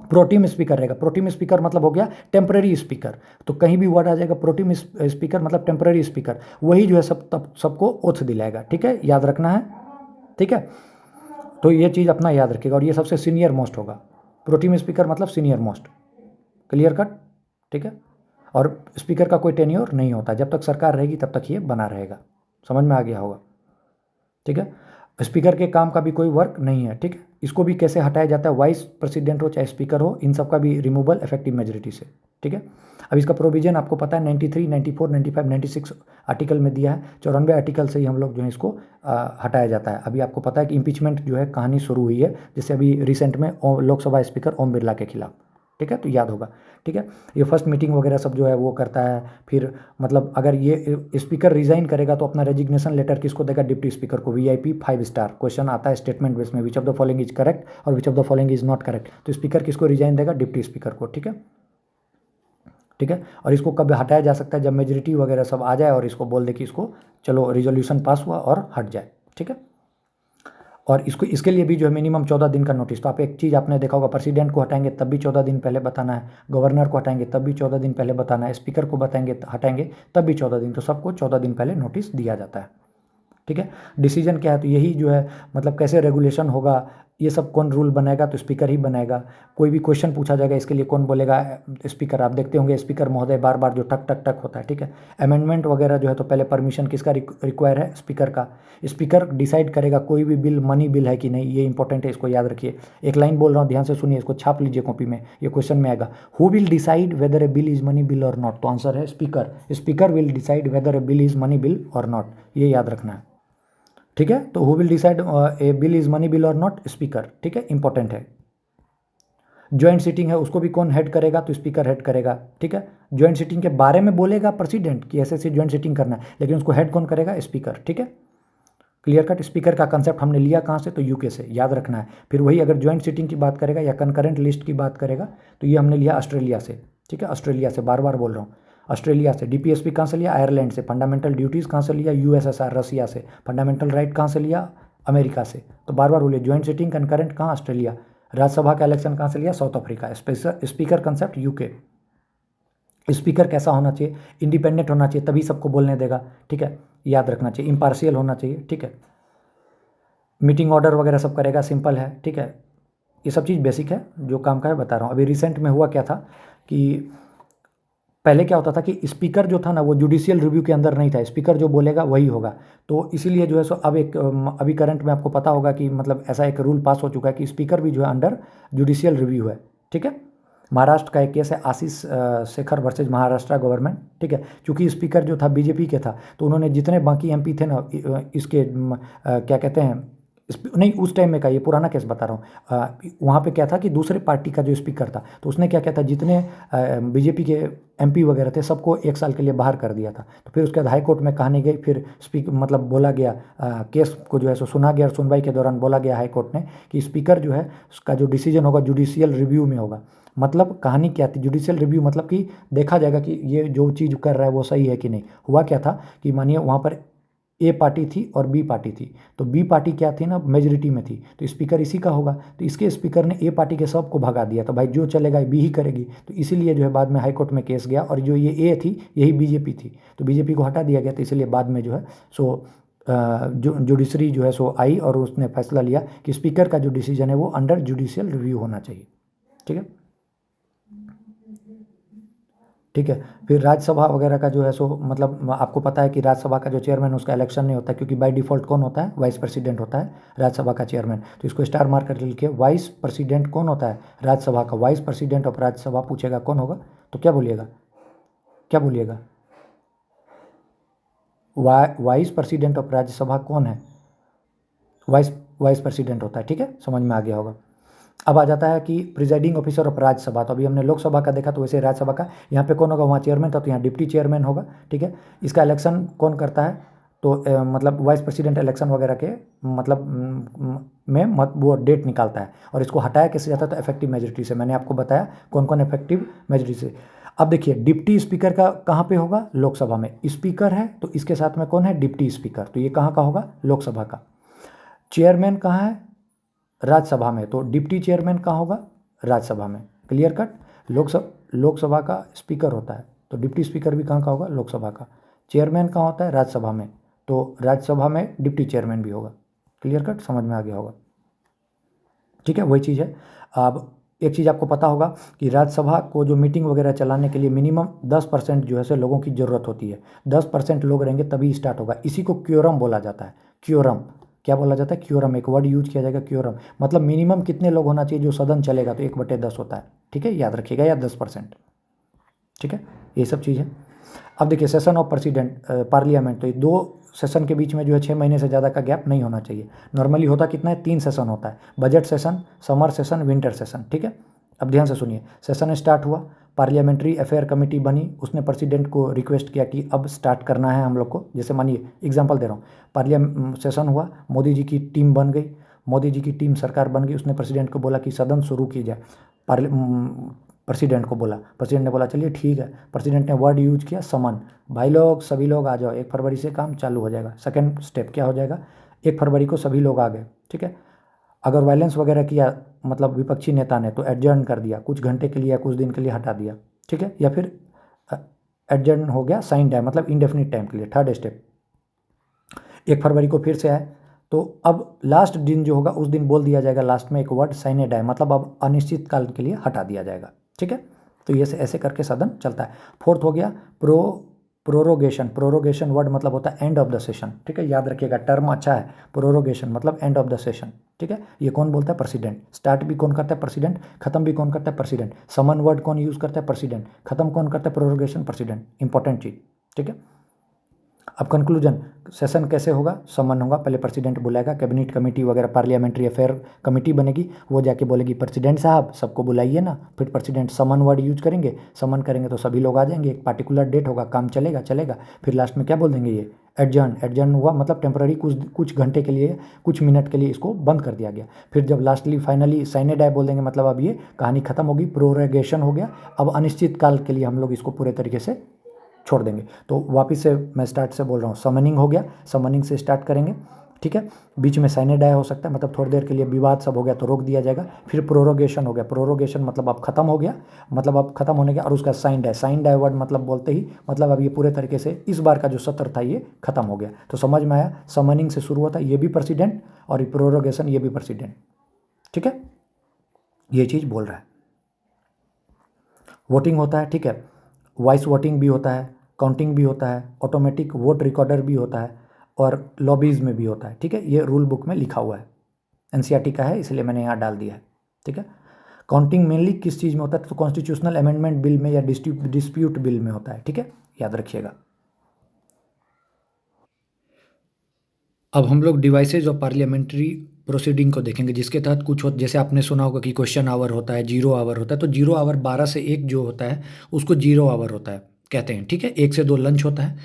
प्रोटीम स्पीकर रहेगा। प्रोटीम स्पीकर मतलब हो गया टेम्पररी स्पीकर, तो कहीं भी वर्ड आ जाएगा प्रोटीम स्पीकर मतलब टेम्पररी स्पीकर, वही जो है सबको ओथ दिलाएगा, ठीक है, याद रखना है, ठीक है। तो ये चीज़ अपना याद रखिएगा, और ये सबसे सीनियर मोस्ट होगा, प्रोटीम स्पीकर मतलब सीनियर मोस्ट, क्लियर कट, ठीक है। और स्पीकर का कोई टेन्योर नहीं होता, जब तक सरकार रहेगी तब तक ये बना रहेगा, समझ में आ गया होगा, ठीक है। स्पीकर के काम का भी कोई वर्क नहीं है, ठीक है। इसको भी कैसे हटाया जाता है, वाइस प्रेसिडेंट हो चाहे स्पीकर हो, इन सब का भी रिमूवल इफेक्टिव मेजोरिटी से, ठीक है। अब इसका प्रोविजन आपको पता है 93, 94, 95, 96 आर्टिकल में दिया है, 94 आर्टिकल से ही हम लोग जो है इसको हटाया जाता है। अभी आपको पता है कि इम्पीचमेंट जो है कहानी शुरू हुई है, जैसे अभी रिसेंट में लोकसभा स्पीकर ओम बिरला के खिलाफ, ठीक है, तो याद होगा, ठीक है। ये फर्स्ट मीटिंग वगैरह सब जो है वो करता है, फिर मतलब अगर ये स्पीकर रिजाइन करेगा तो अपना रेजिग्नेशन लेटर किसको देगा? डिप्टी स्पीकर को, वीआईपी 5 स्टार क्वेश्चन आता है स्टेटमेंट बेस में, which of the following is correct और which of the following is not correct, तो स्पीकर किसको रिजाइन देगा? डिप्टी स्पीकर को, ठीक है, ठीक है। और इसको कब हटाया जा सकता है? जब मेजोरिटी वगैरह सब आ जाए और इसको बोल दे कि इसको चलो रिजोल्यूशन पास हुआ और हट जाए, ठीक है। और इसको इसके लिए भी जो है मिनिमम 14 दिन का नोटिस, तो आप एक चीज़ आपने देखा होगा, प्रेसिडेंट को हटाएंगे तब भी 14 दिन पहले बताना है, गवर्नर को हटाएंगे तब भी 14 दिन पहले बताना है, स्पीकर को बताएंगे हटाएंगे तब भी 14 दिन, तो सबको 14 दिन पहले नोटिस दिया जाता है, ठीक है। डिसीजन क्या है? तो यही जो है मतलब कैसे रेगुलेशन होगा, ये सब कौन रूल बनाएगा? तो स्पीकर ही बनाएगा। कोई भी क्वेश्चन पूछा जाएगा इसके लिए कौन बोलेगा? स्पीकर। आप देखते होंगे स्पीकर महोदय बार बार जो टक टक टक होता है, ठीक है। अमेंडमेंट वगैरह जो है तो पहले परमिशन किसका रिक्वायर है? स्पीकर का। स्पीकर डिसाइड करेगा कोई भी बिल मनी बिल है कि नहीं, ये इंपॉर्टेंट है, इसको याद रखिए। एक लाइन बोल रहा हूँ, ध्यान से सुनिए, इसको छाप लीजिए कॉपी में, ये क्वेश्चन में आएगा। Who will decide whether A bill is money bill और नॉट? तो आंसर है speaker. Speaker will decide whether A bill is money bill और नॉट, ये याद रखना है, ठीक है। तो who will decide A bill is money bill और नॉट? स्पीकर, ठीक है, इंपॉर्टेंट है। ज्वाइंट सीटिंग है, उसको भी कौन हेड करेगा? तो स्पीकर हेड करेगा, ठीक है। ज्वाइंट सीटिंग के बारे में बोलेगा प्रेसिडेंट कि ऐसे ऐसे ज्वाइंट सीटिंग करना है, लेकिन उसको हेड कौन करेगा? स्पीकर, ठीक है, क्लियर कट। स्पीकर का कंसेप्ट हमने लिया कहाँ से? तो यूके से, याद रखना है। फिर वही अगर ज्वाइंट सीटिंग की बात करेगा या कंकरेंट लिस्ट की बात करेगा तो ये हमने लिया ऑस्ट्रेलिया से, ठीक है, ऑस्ट्रेलिया से, बार बार बोल रहा हूँ, ऑस्ट्रेलिया से। डीपीएसपी कहाँ से लिया? आयरलैंड से। फंडामेंटल ड्यूटीज़ कहाँ से लिया? यूएसएसआर, रसिया से। फंडामेंटल राइट कहाँ से लिया? अमेरिका से। तो बार बार बोलिए, ज्वाइंट सीटिंग कंकरेंट कहाँ? ऑस्ट्रेलिया। राज्यसभा का इलेक्शन कहाँ से लिया? South Africa. Speaker concept UK. Speaker कैसा होना चाहिए? इंडिपेंडेंट होना चाहिए, तभी सबको बोलने देगा, ठीक है, याद रखना चाहिए। इम्पार्शियल होना चाहिए, ठीक है। मीटिंग ऑर्डर वगैरह सब करेगा, सिंपल है, ठीक है। ये सब चीज़ बेसिक है, जो काम का है बता रहा हूँ। अभी रिसेंट में हुआ क्या था कि पहले क्या होता था कि स्पीकर जो था ना वो जुडिशियल रिव्यू के अंदर नहीं था, स्पीकर जो बोलेगा वही होगा। तो इसीलिए जो है सो अब एक अभी करंट में आपको पता होगा कि मतलब ऐसा एक रूल पास हो चुका है कि स्पीकर भी जो है अंडर जुडिशियल रिव्यू है, ठीक है। महाराष्ट्र का एक केस है, आशीष शेखर वर्सेज महाराष्ट्र गवर्नमेंट, ठीक है। चूंकि स्पीकर जो था बीजेपी के था, तो उन्होंने जितने बाकी एमपी थे ना इसके क्या कहते हैं, नहीं उस टाइम में का, ये पुराना केस बता रहा हूँ, वहाँ पे क्या था कि दूसरे पार्टी का जो स्पीकर था, तो उसने क्या किया था, जितने बीजेपी के एमपी वगैरह थे सबको 1 साल के लिए बाहर कर दिया था। तो फिर उसके बाद हाई कोर्ट में कहानी गई, फिर मतलब बोला गया, केस को जो है सो सुना गया, और सुनवाई के दौरान बोला गया हाई कोर्ट ने कि स्पीकर जो है उसका जो डिसीजन होगा जुडिशियल रिव्यू में होगा। मतलब कहानी क्या थी? जुडिशियल रिव्यू मतलब कि देखा जाएगा कि ये जो चीज़ कर रहा है वो सही है कि नहीं। हुआ क्या था कि मानिए वहाँ पर ए पार्टी थी और बी पार्टी थी, तो बी पार्टी क्या थी ना, मेजोरिटी में थी, तो स्पीकर इसी का होगा। तो इसके स्पीकर ने ए पार्टी के सबको भगा दिया, तो भाई जो चलेगा बी ही करेगी। तो इसीलिए जो है बाद में हाई कोर्ट में केस गया, और जो ये ए थी यही बीजेपी थी, तो बीजेपी को हटा दिया गया। तो इसलिए बाद में जो है सो जो जुडिशरी जो है सो आई और उसने फैसला लिया कि स्पीकर का जो डिसीजन है वो अंडर जुडिशियल रिव्यू होना चाहिए, ठीक है, ठीक है। फिर राज्यसभा वगैरह का जो है सो मतलब आपको पता है कि राज्यसभा का जो चेयरमैन उसका इलेक्शन नहीं होता, क्योंकि बाय डिफ़ॉल्ट कौन होता है? वाइस प्रेसिडेंट होता है राज्यसभा का चेयरमैन। तो इसको स्टार मार्क करके लिखिए, वाइस प्रेसिडेंट कौन होता है? राज्यसभा का। वाइस प्रेसिडेंट ऑफ राज्यसभा पूछेगा कौन होगा, तो क्या बोलिएगा? क्या बोलिएगा? वाइस प्रेसिडेंट ऑफ राज्यसभा कौन है? वाइस वाइस प्रेसिडेंट होता है, ठीक है, समझ में आ गया होगा। अब आ जाता है कि प्रिजाइडिंग ऑफिसर ऑफ राज्यसभा। तो अभी हमने लोकसभा का देखा, तो वैसे राज्यसभा का यहाँ पे कौन होगा, वहाँ चेयरमैन था तो यहाँ डिप्टी चेयरमैन होगा, ठीक है। इसका इलेक्शन कौन करता है, तो मतलब वाइस प्रेसिडेंट इलेक्शन वगैरह के मतलब में वो डेट निकालता है। और इसको हटाया कैसे जाता है, तो इफेक्टिव मेजोरिटी से। मैंने आपको बताया कौन कौन इफेक्टिव मेजोरिटी से। अब देखिए डिप्टी स्पीकर का कहाँ पे होगा, लोकसभा में। स्पीकर है तो इसके साथ में कौन है, डिप्टी स्पीकर, तो ये कहाँ का होगा, लोकसभा का। चेयरमैन कहाँ है, राज्यसभा में, तो डिप्टी चेयरमैन कहाँ होगा, राज्यसभा में। Clear cut. लोकसभा का स्पीकर होता है तो डिप्टी स्पीकर भी कहाँ का होगा, लोकसभा का। चेयरमैन कहाँ होता है, राज्यसभा में, तो राज्यसभा में डिप्टी चेयरमैन भी होगा। क्लियर कट, समझ में आ गया होगा, ठीक है। वही चीज़ है। अब एक चीज़ आपको पता होगा कि राज्यसभा को जो मीटिंग वगैरह चलाने के लिए मिनिमम 10% जो है से लोगों की ज़रूरत होती है। 10% लोग रहेंगे तभी स्टार्ट होगा। इसी को क्योरम बोला जाता है। क्योरम क्या बोला जाता है, क्योरम, एक वर्ड यूज किया जाएगा क्योरम, मतलब मिनिमम कितने लोग होना चाहिए जो सदन चलेगा, तो 1/10 होता है, ठीक है, याद रखिएगा, या 10%, ठीक है। ये सब चीज़ है। अब देखिए सेशन ऑफ प्रेसिडेंट पार्लियामेंट, तो ये 2 सेशन के बीच में जो है 6 महीने से ज़्यादा का गैप नहीं होना चाहिए। नॉर्मली होता कितना है, 3 सेशन होता है, budget session, summer session, winter session, ठीक है। अब ध्यान से सुनिए, सेशन स्टार्ट हुआ, पार्लियामेंट्री अफेयर कमेटी बनी, उसने प्रेसिडेंट को रिक्वेस्ट किया कि अब स्टार्ट करना है हम लोग को। जैसे मानिए एग्जांपल दे रहा हूँ, सेशन हुआ, मोदी जी की टीम बन गई, मोदी जी की टीम सरकार बन गई, उसने प्रेसिडेंट को बोला कि सदन शुरू की जाए। प्रेसिडेंट को बोला, प्रेसिडेंट ने बोला चलिए ठीक है। प्रेसिडेंट ने वर्ड यूज किया समन, भाई लोग सभी लोग आ जाओ, 1 फरवरी से काम चालू हो जाएगा। सेकेंड स्टेप क्या हो जाएगा, 1 फरवरी को सभी लोग आ गए, ठीक है। अगर वायलेंस वगैरह किया मतलब विपक्षी नेता ने, तो एडजर्न कर दिया, कुछ घंटे के लिए या कुछ दिन के लिए हटा दिया, ठीक है। या फिर एडजर्न हो गया, साइन टाइम मतलब इंडेफिनिट टाइम के लिए। थर्ड स्टेप, 1 फरवरी को फिर से आए, तो अब लास्ट दिन जो होगा उस दिन बोल दिया जाएगा लास्ट में एक वर्ड साइने डाई, मतलब अब अनिश्चित काल के लिए हटा दिया जाएगा, ठीक है। तो ये से ऐसे करके सदन चलता है। फोर्थ हो गया प्रोरोगेशन। प्रोरोगेशन वर्ड मतलब होता है एंड ऑफ द सेशन, ठीक है, याद रखिएगा, टर्म अच्छा है। प्रोरोगेशन मतलब एंड ऑफ द सेशन, ठीक है। ये कौन बोलता है, प्रेसिडेंट। स्टार्ट भी कौन करता है, प्रेसिडेंट। खत्म भी कौन करता है, प्रेसिडेंट। समन वर्ड कौन यूज करता है, प्रेसिडेंट। खत्म कौन करता है, प्रोरोगेशन, प्रेसिडेंट। इंपॉर्टेंट चीज, ठीक है। अब कंक्लूजन, सेशन कैसे होगा, समन होगा, पहले प्रेसिडेंट बुलाएगा, कैबिनेट कमेटी वगैरह पार्लियामेंट्री अफेयर कमेटी बनेगी, वो जाके बोलेगी प्रेसिडेंट साहब सबको बुलाइए ना। फिर प्रेसिडेंट समन वर्ड यूज करेंगे, समन करेंगे तो सभी लोग आ जाएंगे, एक पार्टिकुलर डेट होगा, काम चलेगा चलेगा। फिर लास्ट में क्या बोल देंगे, ये एडजर्न। एडजर्न हुआ मतलब टेम्पररी, कुछ घंटे के लिए, कुछ मिनट के लिए इसको बंद कर दिया गया। फिर जब लास्टली फाइनली साइने डाई बोल देंगे, मतलब अब ये कहानी खत्म होगी, प्रोरोगेशन हो गया। अब अनिश्चित काल के लिए हम लोग इसको पूरे तरीके से छोड़ देंगे। तो वापस से मैं स्टार्ट से बोल रहा हूँ, समनिंग हो गया, समनिंग से स्टार्ट करेंगे, ठीक है। बीच में साइने डाई हो सकता है, मतलब थोड़ी देर के लिए विवाद सब हो गया तो रोक दिया जाएगा। फिर प्रोरोगेशन हो गया, प्रोरोगेशन मतलब अब खत्म हो गया, मतलब अब खत्म होने के, और उसका sine die. Sine die word मतलब बोलते ही मतलब अब ये पूरे तरीके से इस बार का जो सत्र था ये खत्म हो गया। तो समझ में आया, समनिंग से शुरू होता है, ये भी प्रेसिडेंट, और ये प्रोरोगेशन ये भी प्रेसिडेंट, ठीक है। ये चीज़ बोल रहा है। वोटिंग होता है, ठीक है, वॉइस वोटिंग भी होता है, काउंटिंग भी होता है, ऑटोमेटिक वोट रिकॉर्डर भी होता है, और लॉबीज में भी होता है, ठीक है। ये रूल बुक में लिखा हुआ है, एनसीईआरटी का है इसलिए मैंने यहाँ डाल दिया है, ठीक है। काउंटिंग मेनली किस चीज़ में होता है, तो कॉन्स्टिट्यूशनल अमेंडमेंट बिल में या डिस्प्यूट बिल में होता है, ठीक है, याद रखिएगा। अब हम लोग डिवाइसेज ऑफ पार्लियामेंट्री प्रोसीडिंग को देखेंगे, जिसके तहत कुछ हो, जैसे आपने सुना होगा कि क्वेश्चन आवर होता है, 0 आवर होता है, तो 0 आवर 12 से 1 जो होता है उसको 0 आवर होता है कहते हैं, ठीक है। 1 से 2 लंच होता है,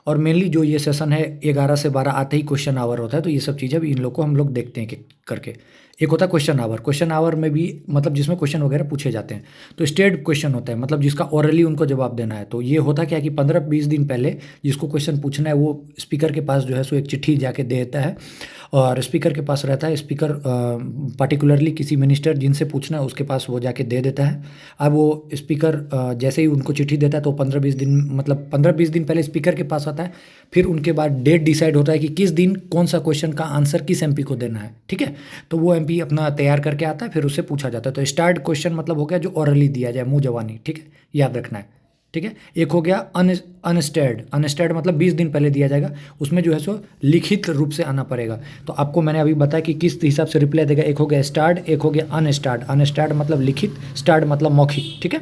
और मेनली जो ये सेशन है 11 से 12 आते ही क्वेश्चन आवर होता है। तो ये सब चीज़ें भी इन लोग को हम लोग देखते हैं कि करके। एक होता है क्वेश्चन आवर, क्वेश्चन आवर में भी मतलब जिसमें क्वेश्चन वगैरह पूछे जाते हैं। तो स्टेड क्वेश्चन होता है, मतलब जिसका ओरली उनको जवाब देना है। तो ये होता क्या है कि 15-20 दिन पहले जिसको क्वेश्चन पूछना है वो स्पीकर के पास जो है सो एक चिट्ठी जाके दे देता है, और स्पीकर के पास रहता है। स्पीकर पार्टिकुलरली किसी मिनिस्टर जिनसे पूछना है उसके पास वो जाके दे देता है। अब वो स्पीकर जैसे ही उनको चिट्ठी देता है तो 15-20 दिन मतलब 15-20 दिन पहले स्पीकर के पास आता है। फिर उनके बाद डेट डिसाइड होता है कि किस दिन कौन सा क्वेश्चन का आंसर किस एमपी को देना है, ठीक है। तो वो एमपी अपना तैयार करके आता है, फिर उससे पूछा जाता है। तो स्टार्ट क्वेश्चन मतलब हो गया जो ओरली दिया जाए, मुँह जबानी, ठीक है, याद रखना है, ठीक है। एक हो गया अनस्टेड। अनस्टेड मतलब 20 दिन पहले दिया जाएगा, उसमें जो है सो लिखित रूप से आना पड़ेगा। तो आपको मैंने अभी बताया कि किस हिसाब से रिप्लाई देगा। एक हो गया स्टार्ड, एक हो गया अनस्टार्ड। अनस्टार्ड मतलब लिखित, स्टार्ड मतलब मौखिक, ठीक है।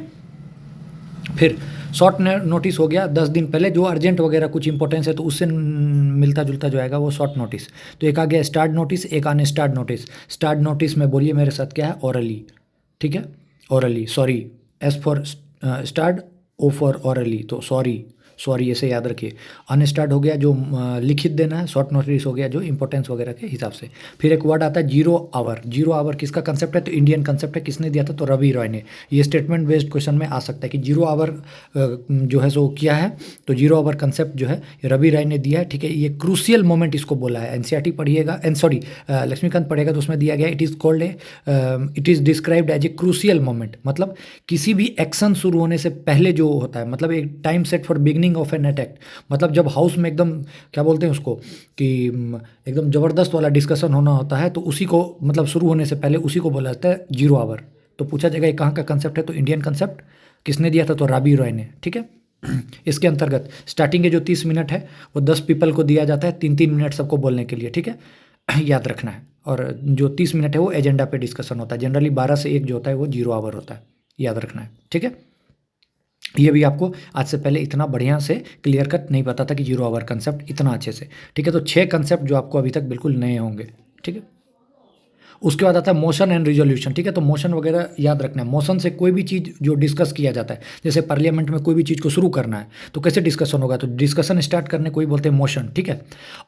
फिर शॉर्ट नोटिस हो गया 10 दिन पहले, जो अर्जेंट वगैरह कुछ इंपॉर्टेंस है तो उससे मिलता जुलता जो आएगा वो शॉर्ट नोटिस। तो एक आ गया स्टार्ट नोटिस, एक अनस्टार्ट नोटिस। स्टार्ट नोटिस में बोलिए मेरे साथ क्या है, ऑरली, ठीक है, orally, sorry, S for starred, O for orally, तो सॉरी, सॉरी ऐसे याद रखिए। अनस्टार्ट हो गया जो लिखित देना है, शॉर्ट नोटिस हो गया जो इंपॉर्टेंस वगैरह के हिसाब से। फिर एक वर्ड आता है जीरो आवर। जीरो आवर किसका कंसेप्ट है, तो इंडियन कंसेप्ट है। किसने दिया था, तो रवि रॉय ने। ये स्टेटमेंट बेस्ड क्वेश्चन में आ सकता है कि जीरो आवर जो है सो किया है, तो जीरो आवर कंसेप्ट जो है रवि रॉय ने दिया है, ठीक है। ये क्रूशियल मोमेंट इसको बोला है। एनसीईआरटी पढ़िएगा, एंड सॉरी लक्ष्मीकांत पढ़ेगा तो उसमें दिया गया it is called it is described as a crucial moment. मतलब किसी भी एक्शन शुरू होने से पहले जो होता है, मतलब एक time set for beginning of an attack. मतलब जब हाउस में एकदम क्या बोलते हैं उसको कि एकदम ज़बरदस्त वाला डिस्कशन होना होता है, तो उसी को मतलब शुरू होने से पहले उसी को बोला जाता है जीरो आवर। तो पूछा जाएगा ये कहाँ का कंसेप्ट है, तो इंडियन कंसेप्ट। किसने दिया था, तो रवि रॉय ने, ठीक है। इसके अंतर्गत स्टार्टिंग के जो 30 मिनट है वो 10 पीपल को दिया जाता है, 3-3 मिनट सबको बोलने के लिए, ठीक है। याद रखना है। और जो 30 मिनट है वो एजेंडा पे डिस्कशन होता है। जनरली 12 से 1 जो होता है वो जीरो आवर होता है, याद रखना है, ठीक है। ये भी आपको आज से पहले इतना बढ़िया से क्लियर कट नहीं पता था कि जीरो आवर कंसेप्ट इतना अच्छे से, ठीक है। तो 6 कंसेप्ट जो आपको अभी तक बिल्कुल नए होंगे, ठीक है। उसके बाद आता है मोशन एंड रिजोल्यूशन, ठीक है। तो मोशन वगैरह याद रखना है। मोशन से कोई भी चीज़ जो डिस्कस किया जाता है, जैसे पार्लियामेंट में कोई भी चीज़ को शुरू करना है तो कैसे डिस्कशन होगा, तो डिस्कशन स्टार्ट करने को ही बोलते हैं मोशन, ठीक है।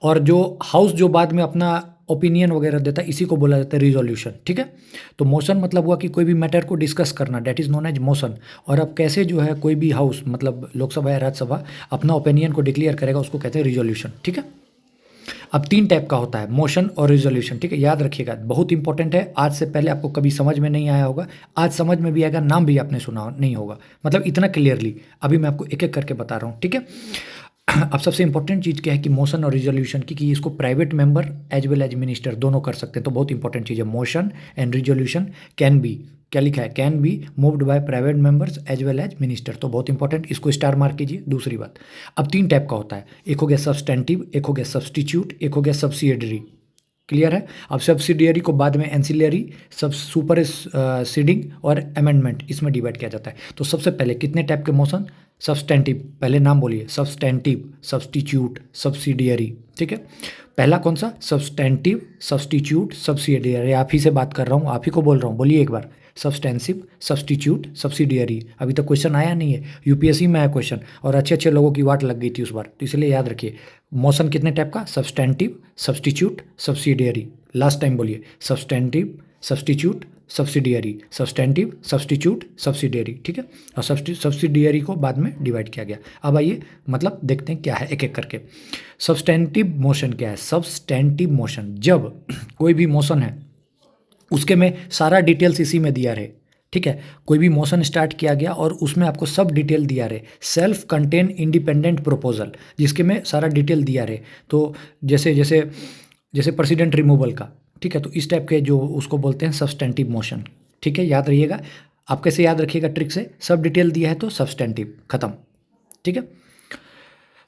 और जो हाउस जो बाद में अपना ओपिनियन वगैरह देता है इसी को बोला जाता है रिजोल्यूशन, ठीक है। तो मोशन मतलब हुआ कि कोई भी मैटर को डिस्कस करना, that is known as motion. और अब कैसे जो है कोई भी हाउस मतलब लोकसभा या राज्यसभा अपना ओपिनियन को डिक्लेयर करेगा उसको कहते हैं रिजोल्यूशन, ठीक है। अब 3 टाइप का होता है, मोशन और रिजोल्यूशन, ठीक है। याद रखिएगा, बहुत इंपॉर्टेंट है। आज से पहले आपको कभी समझ में नहीं आया होगा, आज समझ में भी आएगा, नाम भी आपने सुना नहीं होगा, मतलब इतना क्लियरली अभी मैं आपको एक एक करके बता रहा हूँ, ठीक है। अब सबसे इंपॉर्टेंट चीज़ क्या है कि मोशन और रिजोल्यूशन की, कि इसको private member as well as minister दोनों कर सकते हैं। तो बहुत इंपॉर्टेंट चीज़ है, motion and resolution can be, क्या लिखा है, can be moved by private members as well as minister. तो बहुत इंपॉर्टेंट, इसको स्टार मार्क कीजिए। दूसरी बात, अब 3 टाइप का होता है, एक हो गया सब्सटेंटिव, एक हो गया सब्सटीट्यूट, एक हो गया सब्सिडियरी। क्लियर है। अब सब्सिडियरी को बाद में एंसिलरी, सब सुपर सीडिंग और अमेंडमेंट इसमें डिवाइड किया जाता है। तो सबसे पहले कितने टाइप के मोशन, सब्सटेंटिव, पहले नाम बोलिए, सब्सटेंटिव, सब्सटीट्यूट, सब्सिडियरी, ठीक है। पहला कौन सा, सब्सटेंटिव, सब्सटीट्यूट, सब्सिडियरी। आप ही से बात कर रहा हूँ, आप ही को बोल रहा हूँ, बोलिए एक बार, सब्सटेंसिव, सब्सटीट्यूट, सब्सिडियरी। अभी तक क्वेश्चन आया नहीं है, यूपीएससी में आया क्वेश्चन और अच्छे अच्छे लोगों की वाट लग गई थी उस बार, तो इसलिए याद रखिए। मोशन कितने टाइप का, substantive, substitute, subsidiary. Last time बोलिए, substantive, substitute, subsidiary, substantive, substitute, subsidiary, ठीक है। और सब्सिडियरी को बाद में डिवाइड किया गया। अब आइए मतलब देखते हैं क्या है एक एक करके। सब्सटेंटिव मोशन क्या है, सब्सटेंटिव मोशन जब कोई भी मोशन है उसके में सारा डिटेल्स इसी में दिया रहे, ठीक है। कोई भी मोशन स्टार्ट किया गया और उसमें आपको सब डिटेल दिया रहे, सेल्फ कंटेन इंडिपेंडेंट प्रोपोजल, जिसके में सारा डिटेल दिया रहे। तो जैसे जैसे जैसे प्रेसिडेंट रिमूवल का, ठीक है। तो इस टाइप के जो उसको बोलते हैं सब्सटेंटिव मोशन, ठीक है। याद रहिएगा, आप कैसे याद रखिएगा ट्रिक से, सब डिटेल दिया है तो सब्सटेंटिव, खत्म, ठीक है।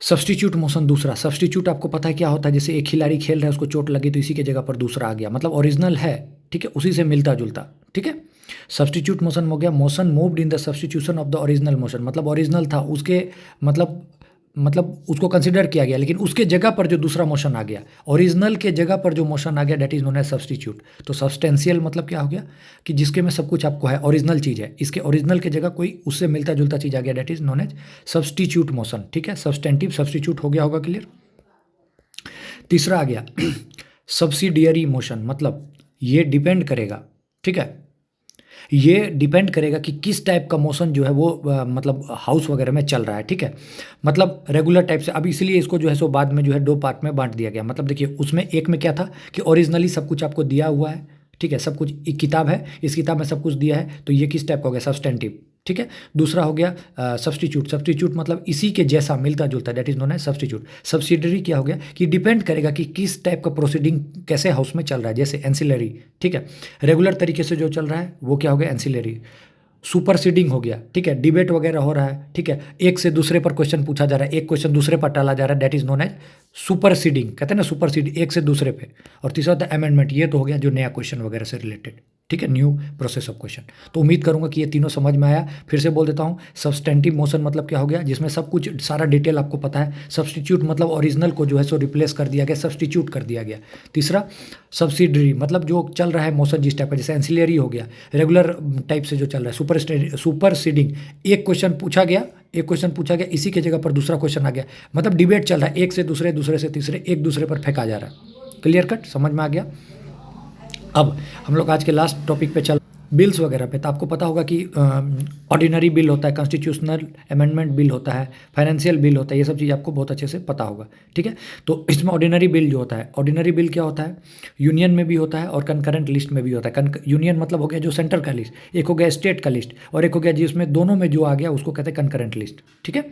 सब्सटीट्यूट मोशन दूसरा, सब्सटीट्यूट आपको पता है क्या होता है, जैसे एक खिलाड़ी खेल रहा है उसको चोट लगी तो इसी के जगह पर दूसरा आ गया, मतलब ओरिजिनल है, ठीक है, उसी से मिलता जुलता, ठीक है। सब्सटीट्यूट मोशन हो गया, motion moved in the substitution of the original motion, मतलब ओरिजिनल था उसके मतलब उसको कंसिडर किया गया, लेकिन उसके जगह पर जो दूसरा मोशन आ गया, ओरिजिनल के जगह पर जो मोशन आ गया, that is known as substitute. तो सब्सटेंशियल मतलब क्या हो गया कि जिसके में सब कुछ आपको है, ओरिजिनल चीज़ है, इसके ओरिजिनल के जगह कोई उससे मिलता जुलता चीज़ आ गया, that is known as substitute motion, ठीक है। सब्सटेंटिव सब्सटीट्यूट हो गया होगा क्लियर। तीसरा आ गया सब्सिडियरी मोशन, मतलब ये डिपेंड करेगा, ठीक है, ये डिपेंड करेगा कि किस टाइप का मोशन जो है वो मतलब हाउस वगैरह में चल रहा है, ठीक है। मतलब रेगुलर टाइप से, अब इसलिए इसको जो है सो बाद में जो है 2 पार्ट में बांट दिया गया। मतलब देखिए, उसमें एक में क्या था कि ओरिजिनली सब कुछ आपको दिया हुआ है, ठीक है, सब कुछ एक किताब है, इस किताब में सब कुछ दिया है, तो ये किस टाइप का हो गया, सब्सटेंटिव, ठीक है। दूसरा हो गया सब्सटीट्यूट, सब्सटीट्यूट मतलब इसी के जैसा मिलता जुलता, that is known as substitute. Subsidiary क्या हो गया कि डिपेंड करेगा कि किस टाइप का प्रोसीडिंग कैसे हाउस में चल रहा है, जैसे एंसिलरी, ठीक है, रेगुलर तरीके से जो चल रहा है वो क्या हो गया, एंसिलरी। सुपरसीडिंग हो गया, ठीक है, डिबेट वगैरह हो रहा है, ठीक है, एक से दूसरे पर क्वेश्चन पूछा जा रहा है, एक क्वेश्चन दूसरे पर टाला जा रहा है, that is known as superseding, कहते हैं ना सुपरसीड, एक से दूसरे पे। और तीसरा होता है अमेंडमेंट, ये तो हो गया जो नया क्वेश्चन वगैरह से रिलेटेड, ठीक है, न्यू प्रोसेस ऑफ क्वेश्चन। तो उम्मीद करूंगा कि ये तीनों समझ में आया। फिर से बोल देता हूँ, सब्सटेंटिव मोशन मतलब क्या हो गया, जिसमें सब कुछ सारा डिटेल आपको पता है। सब्सटीट्यूट मतलब ओरिजिनल को जो है सो रिप्लेस कर दिया गया, सब्सटीट्यूट कर दिया गया। तीसरा सब्सिडरी मतलब जो चल रहा है मोशन जिस टाइप का, जैसे एंसिलरी हो गया, रेगुलर टाइप से जो चल रहा है। सुपरसीडिंग, एक क्वेश्चन पूछा गया, इसी के जगह पर दूसरा क्वेश्चन आ गया, मतलब डिबेट चल रहा है, एक से दूसरे, दूसरे से तीसरे, एक दूसरे पर फेंका जा रहा है। क्लियर कट, समझ में आ गया। अब हम लोग आज के लास्ट टॉपिक पे चल, बिल्स वगैरह पे। तो आपको पता होगा कि ऑर्डिनरी बिल होता है, कॉन्स्टिट्यूशनल अमेंडमेंट बिल होता है, फाइनेंशियल बिल होता है, ये सब चीज़ आपको बहुत अच्छे से पता होगा। ठीक है, तो इसमें ऑर्डिनरी बिल जो होता है, ऑर्डिनरी बिल क्या होता है, यूनियन में भी होता है और कंकरेंट लिस्ट में भी होता है। यूनियन मतलब हो गया जो सेंटर का लिस्ट, एक हो गया स्टेट का लिस्ट, और एक हो गया जिसमें दोनों में जो आ गया उसको कहते हैं कंकरेंट लिस्ट। ठीक है,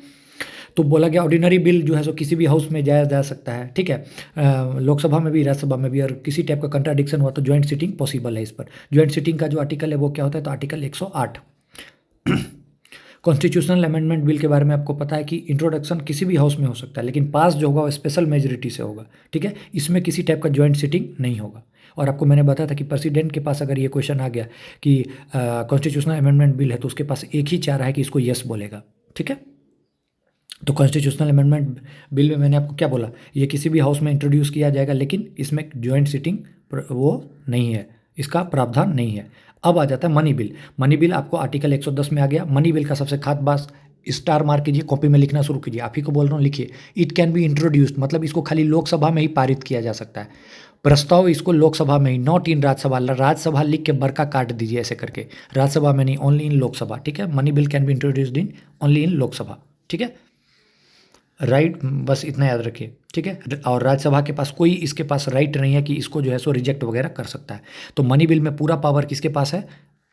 तो बोला गया ऑर्डिनरी बिल जो है सो किसी भी हाउस में जाया जा सकता है। ठीक है, लोकसभा में भी, राज्यसभा में भी, और किसी टाइप का कंट्राडिक्शन हुआ तो ज्वाइंट सीटिंग पॉसिबल है इस पर। ज्वाइंट सीटिंग का जो आर्टिकल है वो क्या होता है, तो आर्टिकल 108। कॉन्स्टिट्यूशनल अमेंडमेंट बिल के बारे में आपको पता है कि इंट्रोडक्शन किसी भी हाउस में हो सकता है, लेकिन पास जो होगा वो स्पेशल मेजोरिटी से होगा। ठीक है, इसमें किसी टाइप का ज्वाइंट सीटिंग नहीं होगा। और आपको मैंने बताया था कि प्रेसिडेंट के पास अगर ये क्वेश्चन आ गया कि कॉन्स्टिट्यूशनल अमेंडमेंट बिल है, तो उसके पास एक ही चारा है कि इसको यस बोलेगा। ठीक है, तो कॉन्स्टिट्यूशनल अमेंडमेंट बिल में मैंने आपको क्या बोला, ये किसी भी हाउस में इंट्रोड्यूस किया जाएगा, लेकिन इसमें ज्वाइंट सीटिंग वो नहीं है, इसका प्रावधान नहीं है। अब आ जाता है मनी बिल। मनी बिल आपको आर्टिकल 110 में आ गया। मनी बिल का सबसे खास बात, स्टार मार्क कीजिए, कॉपी में लिखना शुरू कीजिए, आप ही को बोल रहा हूँ, लिखिए। इट कैन बी इंट्रोड्यूस्ड, मतलब इसको खाली लोकसभा में ही पारित किया जा सकता है। प्रस्ताव इसको लोकसभा में ही, नॉट इन राज्यसभा। राज्यसभा लिख के बरका काट दीजिए ऐसे करके, राज्यसभा में नहीं, ओनली इन लोकसभा। ठीक है, money bill can be introduced in only in Lok Sabha. ठीक है, राइट, बस इतना याद रखिए। ठीक है, और राज्यसभा के पास कोई इसके पास राइट नहीं है कि इसको जो है सो रिजेक्ट वगैरह कर सकता है। तो मनी बिल में पूरा पावर किसके पास है,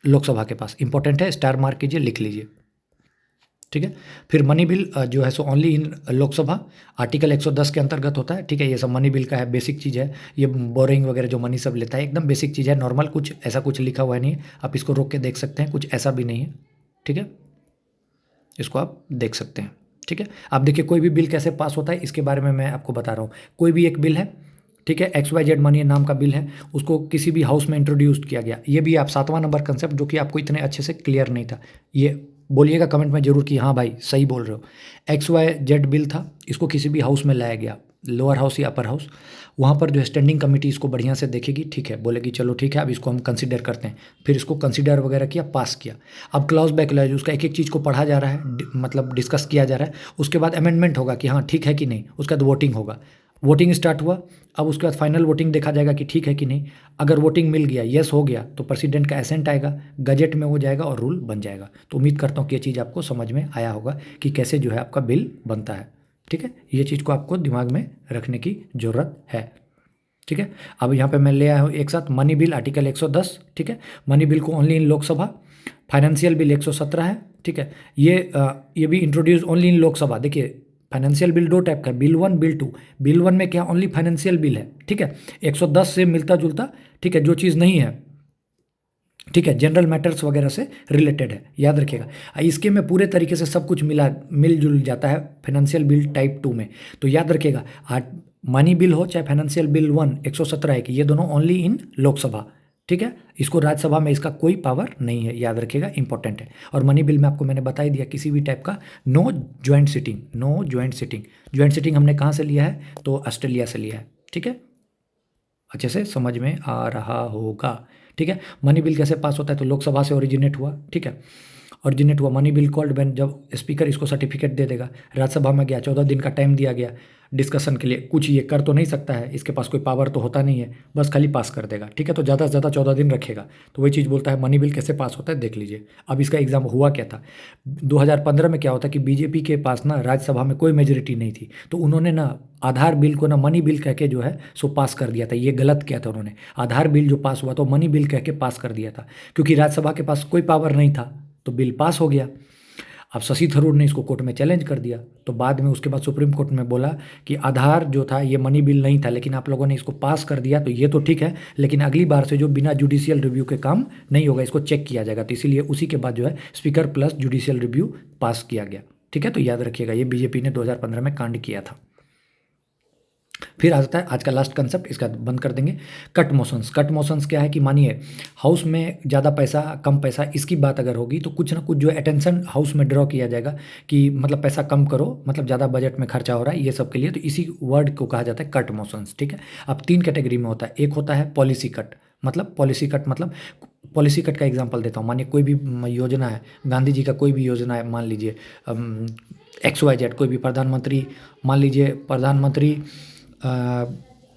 लोकसभा के पास। इंपॉर्टेंट है, स्टार मार्क कीजिए, लिख लीजिए। ठीक है, फिर मनी बिल जो है so only in Lok Sabha, article 110 के अंतर्गत होता है। ठीक है, ये सब मनी बिल का है, बेसिक चीज़ है। ये बोरिंग वगैरह जो मनी सब लेता है, एकदम बेसिक चीज़ है, नॉर्मल, कुछ ऐसा कुछ लिखा हुआ नहीं है। आप इसको रोक के देख सकते हैं, कुछ ऐसा भी नहीं है। ठीक है, इसको आप देख सकते हैं। ठीक है, आप देखिए कोई भी बिल कैसे पास होता है, इसके बारे में मैं आपको बता रहा हूँ। कोई भी एक बिल है, ठीक है, XYZ मनी नाम का बिल है, उसको किसी भी हाउस में इंट्रोड्यूस किया गया। ये भी आप 7वां नंबर कंसेप्ट, जो कि आपको इतने अच्छे से क्लियर नहीं था, ये बोलिएगा कमेंट में जरूर कि हाँ भाई सही बोल रहे हो। XYZ बिल था, इसको किसी भी हाउस में लाया गया, लोअर हाउस या अपर हाउस, वहाँ पर जो है स्टैंडिंग कमेटी इसको बढ़िया से देखेगी। ठीक है, बोलेगी चलो ठीक है, अब इसको हम कंसिडर करते हैं। फिर इसको कंसिडर वगैरह किया, पास किया। अब क्लॉज बाय क्लॉज उसका एक एक चीज़ को पढ़ा जा रहा है, मतलब डिस्कस किया जा रहा है। उसके बाद अमेंडमेंट होगा कि हाँ ठीक है कि नहीं, उसके बाद वोटिंग होगा। वोटिंग स्टार्ट हुआ, अब उसके बाद फाइनल वोटिंग देखा जाएगा कि ठीक है कि नहीं। अगर वोटिंग मिल गया, यस हो गया, तो प्रेसिडेंट का एसेंट आएगा, गजट में हो जाएगा और रूल बन जाएगा। तो उम्मीद करता हूँ कि ये चीज़ आपको समझ में आया होगा कि कैसे जो है आपका बिल बनता है। ठीक है, ये चीज़ को आपको दिमाग में रखने की ज़रूरत है। ठीक है, अब यहाँ पे मैं ले आया हूँ एक साथ मनी बिल आर्टिकल 110। ठीक है, मनी बिल को only in Lok Sabha. Financial bill 117 है। ठीक है, ये भी इंट्रोड्यूस ओनली इन लोकसभा। देखिए फाइनेंशियल बिल दो टाइप का है, बिल 1 बिल 2। बिल 1 में क्या, ओनली फाइनेंशियल बिल है। ठीक है, 110 से मिलता जुलता, ठीक है, जो चीज़ नहीं है, ठीक है, जनरल मैटर्स वगैरह से रिलेटेड है, याद रखिएगा। इसके में पूरे तरीके से सब कुछ मिलजुल जाता है फाइनेंशियल बिल टाइप 2 में। तो याद रखिएगा, मनी बिल हो चाहे फाइनेंशियल बिल 1 117 है कि ये दोनों ओनली इन लोकसभा। ठीक है, इसको राज्यसभा में इसका कोई पावर नहीं है, याद रखिएगा, इंपॉर्टेंट है। और मनी बिल में आपको मैंने बता ही दिया, किसी भी टाइप का no joint sitting, no joint sitting. Joint sitting हमने कहाँ से लिया है, तो ऑस्ट्रेलिया से लिया है। ठीक है, अच्छे से समझ में आ रहा होगा। ठीक है, मनी बिल कैसे पास होता है, तो लोकसभा से ओरिजिनेट हुआ। ठीक है, ओरिजिनेट हुआ मनी बिल कॉल्ड व्हेन, जब स्पीकर इसको सर्टिफिकेट दे देगा, राज्यसभा में गया, 14 दिन का टाइम दिया गया डिस्कशन के लिए। कुछ ये कर तो नहीं सकता है, इसके पास कोई पावर तो होता नहीं है, बस खाली पास कर देगा। ठीक है, तो ज़्यादा से ज़्यादा 14 दिन रखेगा। तो वही चीज़ बोलता है मनी बिल कैसे पास होता है, देख लीजिए। अब इसका एग्जाम हुआ क्या था, 2015 में क्या होता कि बीजेपी के पास ना राज्यसभा में कोई मेजोरिटी नहीं थी, तो उन्होंने ना आधार बिल को ना मनी बिल कह के जो है सो पास कर दिया था। ये गलत किया था उन्होंने, आधार बिल जो पास हुआ तो मनी बिल कह के पास कर दिया था, क्योंकि राज्यसभा के पास कोई पावर नहीं था, तो बिल पास हो गया। अब शशि थरूर ने इसको कोर्ट में चैलेंज कर दिया, तो बाद में उसके बाद सुप्रीम कोर्ट में बोला कि आधार जो था ये मनी बिल नहीं था, लेकिन आप लोगों ने इसको पास कर दिया, तो ये तो ठीक है, लेकिन अगली बार से जो बिना जुडिशियल रिव्यू के काम नहीं होगा, इसको चेक किया जाएगा। तो इसीलिए उसी के बाद जो है स्पीकर प्लस जुडिशियल रिव्यू पास किया गया। ठीक है, तो याद रखिएगा, ये बीजेपी ने 2015 में कांड किया था। फिर आ जाता है आज का लास्ट कंसेप्ट, इसका बंद कर देंगे, कट मोशंस। कट मोशंस क्या है कि मानिए हाउस में ज़्यादा पैसा कम पैसा इसकी बात अगर होगी तो कुछ ना कुछ जो है अटेंशन हाउस में ड्रॉ किया जाएगा कि मतलब पैसा कम करो, मतलब ज़्यादा बजट में खर्चा हो रहा है ये सब के लिए, तो इसी वर्ड को कहा जाता है कट मोशंस, ठीक है। अब 3 कैटेगरी में होता है, एक होता है पॉलिसी कट, मतलब पॉलिसी कट मतलब पॉलिसी कट का एग्जांपल देता हूँ। मानिए कोई भी योजना है, गांधी जी का कोई भी योजना है, मान लीजिए XYZ कोई भी प्रधानमंत्री, मान लीजिए प्रधानमंत्री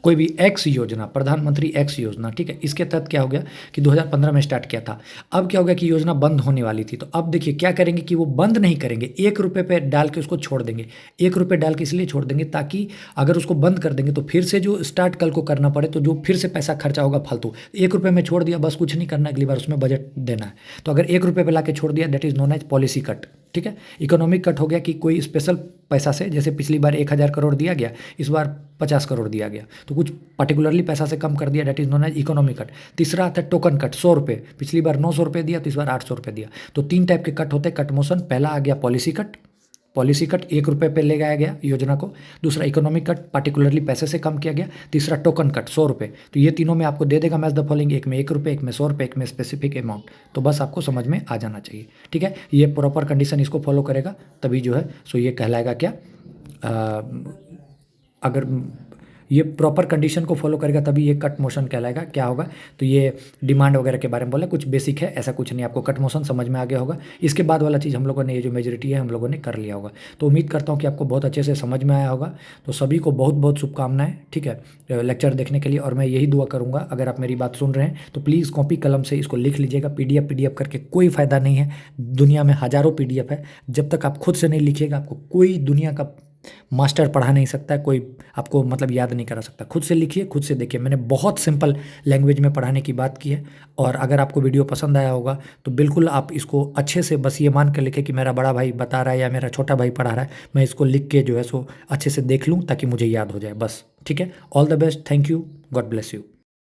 कोई भी एक्स योजना, प्रधानमंत्री एक्स योजना, ठीक है। इसके तहत क्या हो गया कि 2015 में स्टार्ट किया था। अब क्या हो गया कि योजना बंद होने वाली थी, तो अब देखिए क्या करेंगे कि वो बंद नहीं करेंगे, 1 रुपये पे डाल के उसको छोड़ देंगे। 1 रुपये डाल के इसलिए छोड़ देंगे ताकि अगर उसको बंद कर देंगे तो फिर से जो स्टार्ट कल को करना पड़े, तो जो फिर से पैसा खर्चा होगा फालतू। 1 रुपये में छोड़ दिया, बस कुछ नहीं करना, अगली बार उसमें बजट देना है। तो अगर 1 रुपये पे ला के छोड़ दिया, that is known as policy cut, ठीक है। इकोनॉमिक कट हो गया कि कोई स्पेशल पैसा से, जैसे पिछली बार 1000 करोड़ दिया गया, इस बार 50 करोड़ दिया गया, तो कुछ पर्टिकुलरली पैसा से कम कर दिया, that is known as economic cut. तीसरा आता है टोकन कट, 100 रुपये, पिछली बार 900 रुपये दिया तो इस बार 800 रुपये दिया। तो 3 टाइप के कट होते हैं कट मोशन। पहला आ गया पॉलिसी कट, पॉलिसी कट 1 रुपये पे ले गया गया योजना को। दूसरा इकोनॉमिक कट, पार्टिकुलरली पैसे से कम किया गया। तीसरा टोकन कट 100 रुपये। तो ये तीनों में आपको दे देगा मैच द फॉलोइंग, एक में 1 रुपये, एक में 100 रुपये, एक में स्पेसिफिक अमाउंट। तो बस आपको समझ में आ जाना चाहिए, ठीक है। ये प्रॉपर कंडीशन इसको फॉलो करेगा तभी जो है सो ये कहलाएगा क्या, अगर ये प्रॉपर कंडीशन को फॉलो करेगा तभी ये कट मोशन कहलाएगा। क्या होगा तो ये डिमांड वगैरह के बारे में बोला, कुछ बेसिक है, ऐसा कुछ नहीं, आपको कट मोशन समझ में आ गया होगा। इसके बाद वाला चीज़ हम लोगों ने, ये जो मेजोरिटी है हम लोगों ने कर लिया होगा। तो उम्मीद करता हूँ कि आपको बहुत अच्छे से समझ में आया होगा। तो सभी को बहुत बहुत शुभकामनाएं, ठीक है, लेक्चर देखने के लिए। और मैं यही दुआ करूँगा, अगर आप मेरी बात सुन रहे हैं तो प्लीज़ कॉपी कलम से इसको लिख लीजिएगा। PDF करके कोई फ़ायदा नहीं है, दुनिया में हज़ारों PDF है। जब तक आप खुद से नहीं लिखिएगा, आपको कोई दुनिया का मास्टर पढ़ा नहीं सकता है, कोई आपको मतलब याद नहीं करा सकता। खुद से लिखिए, खुद से देखिए। मैंने बहुत सिंपल लैंग्वेज में पढ़ाने की बात की है। और अगर आपको वीडियो पसंद आया होगा तो बिल्कुल आप इसको अच्छे से बस ये मान कर लिखें कि मेरा बड़ा भाई बता रहा है या मेरा छोटा भाई पढ़ा रहा है, मैं इसको लिख के जो है सो अच्छे से देख लूँ ताकि मुझे याद हो जाए बस, ठीक है। All the best, thank you, God bless you.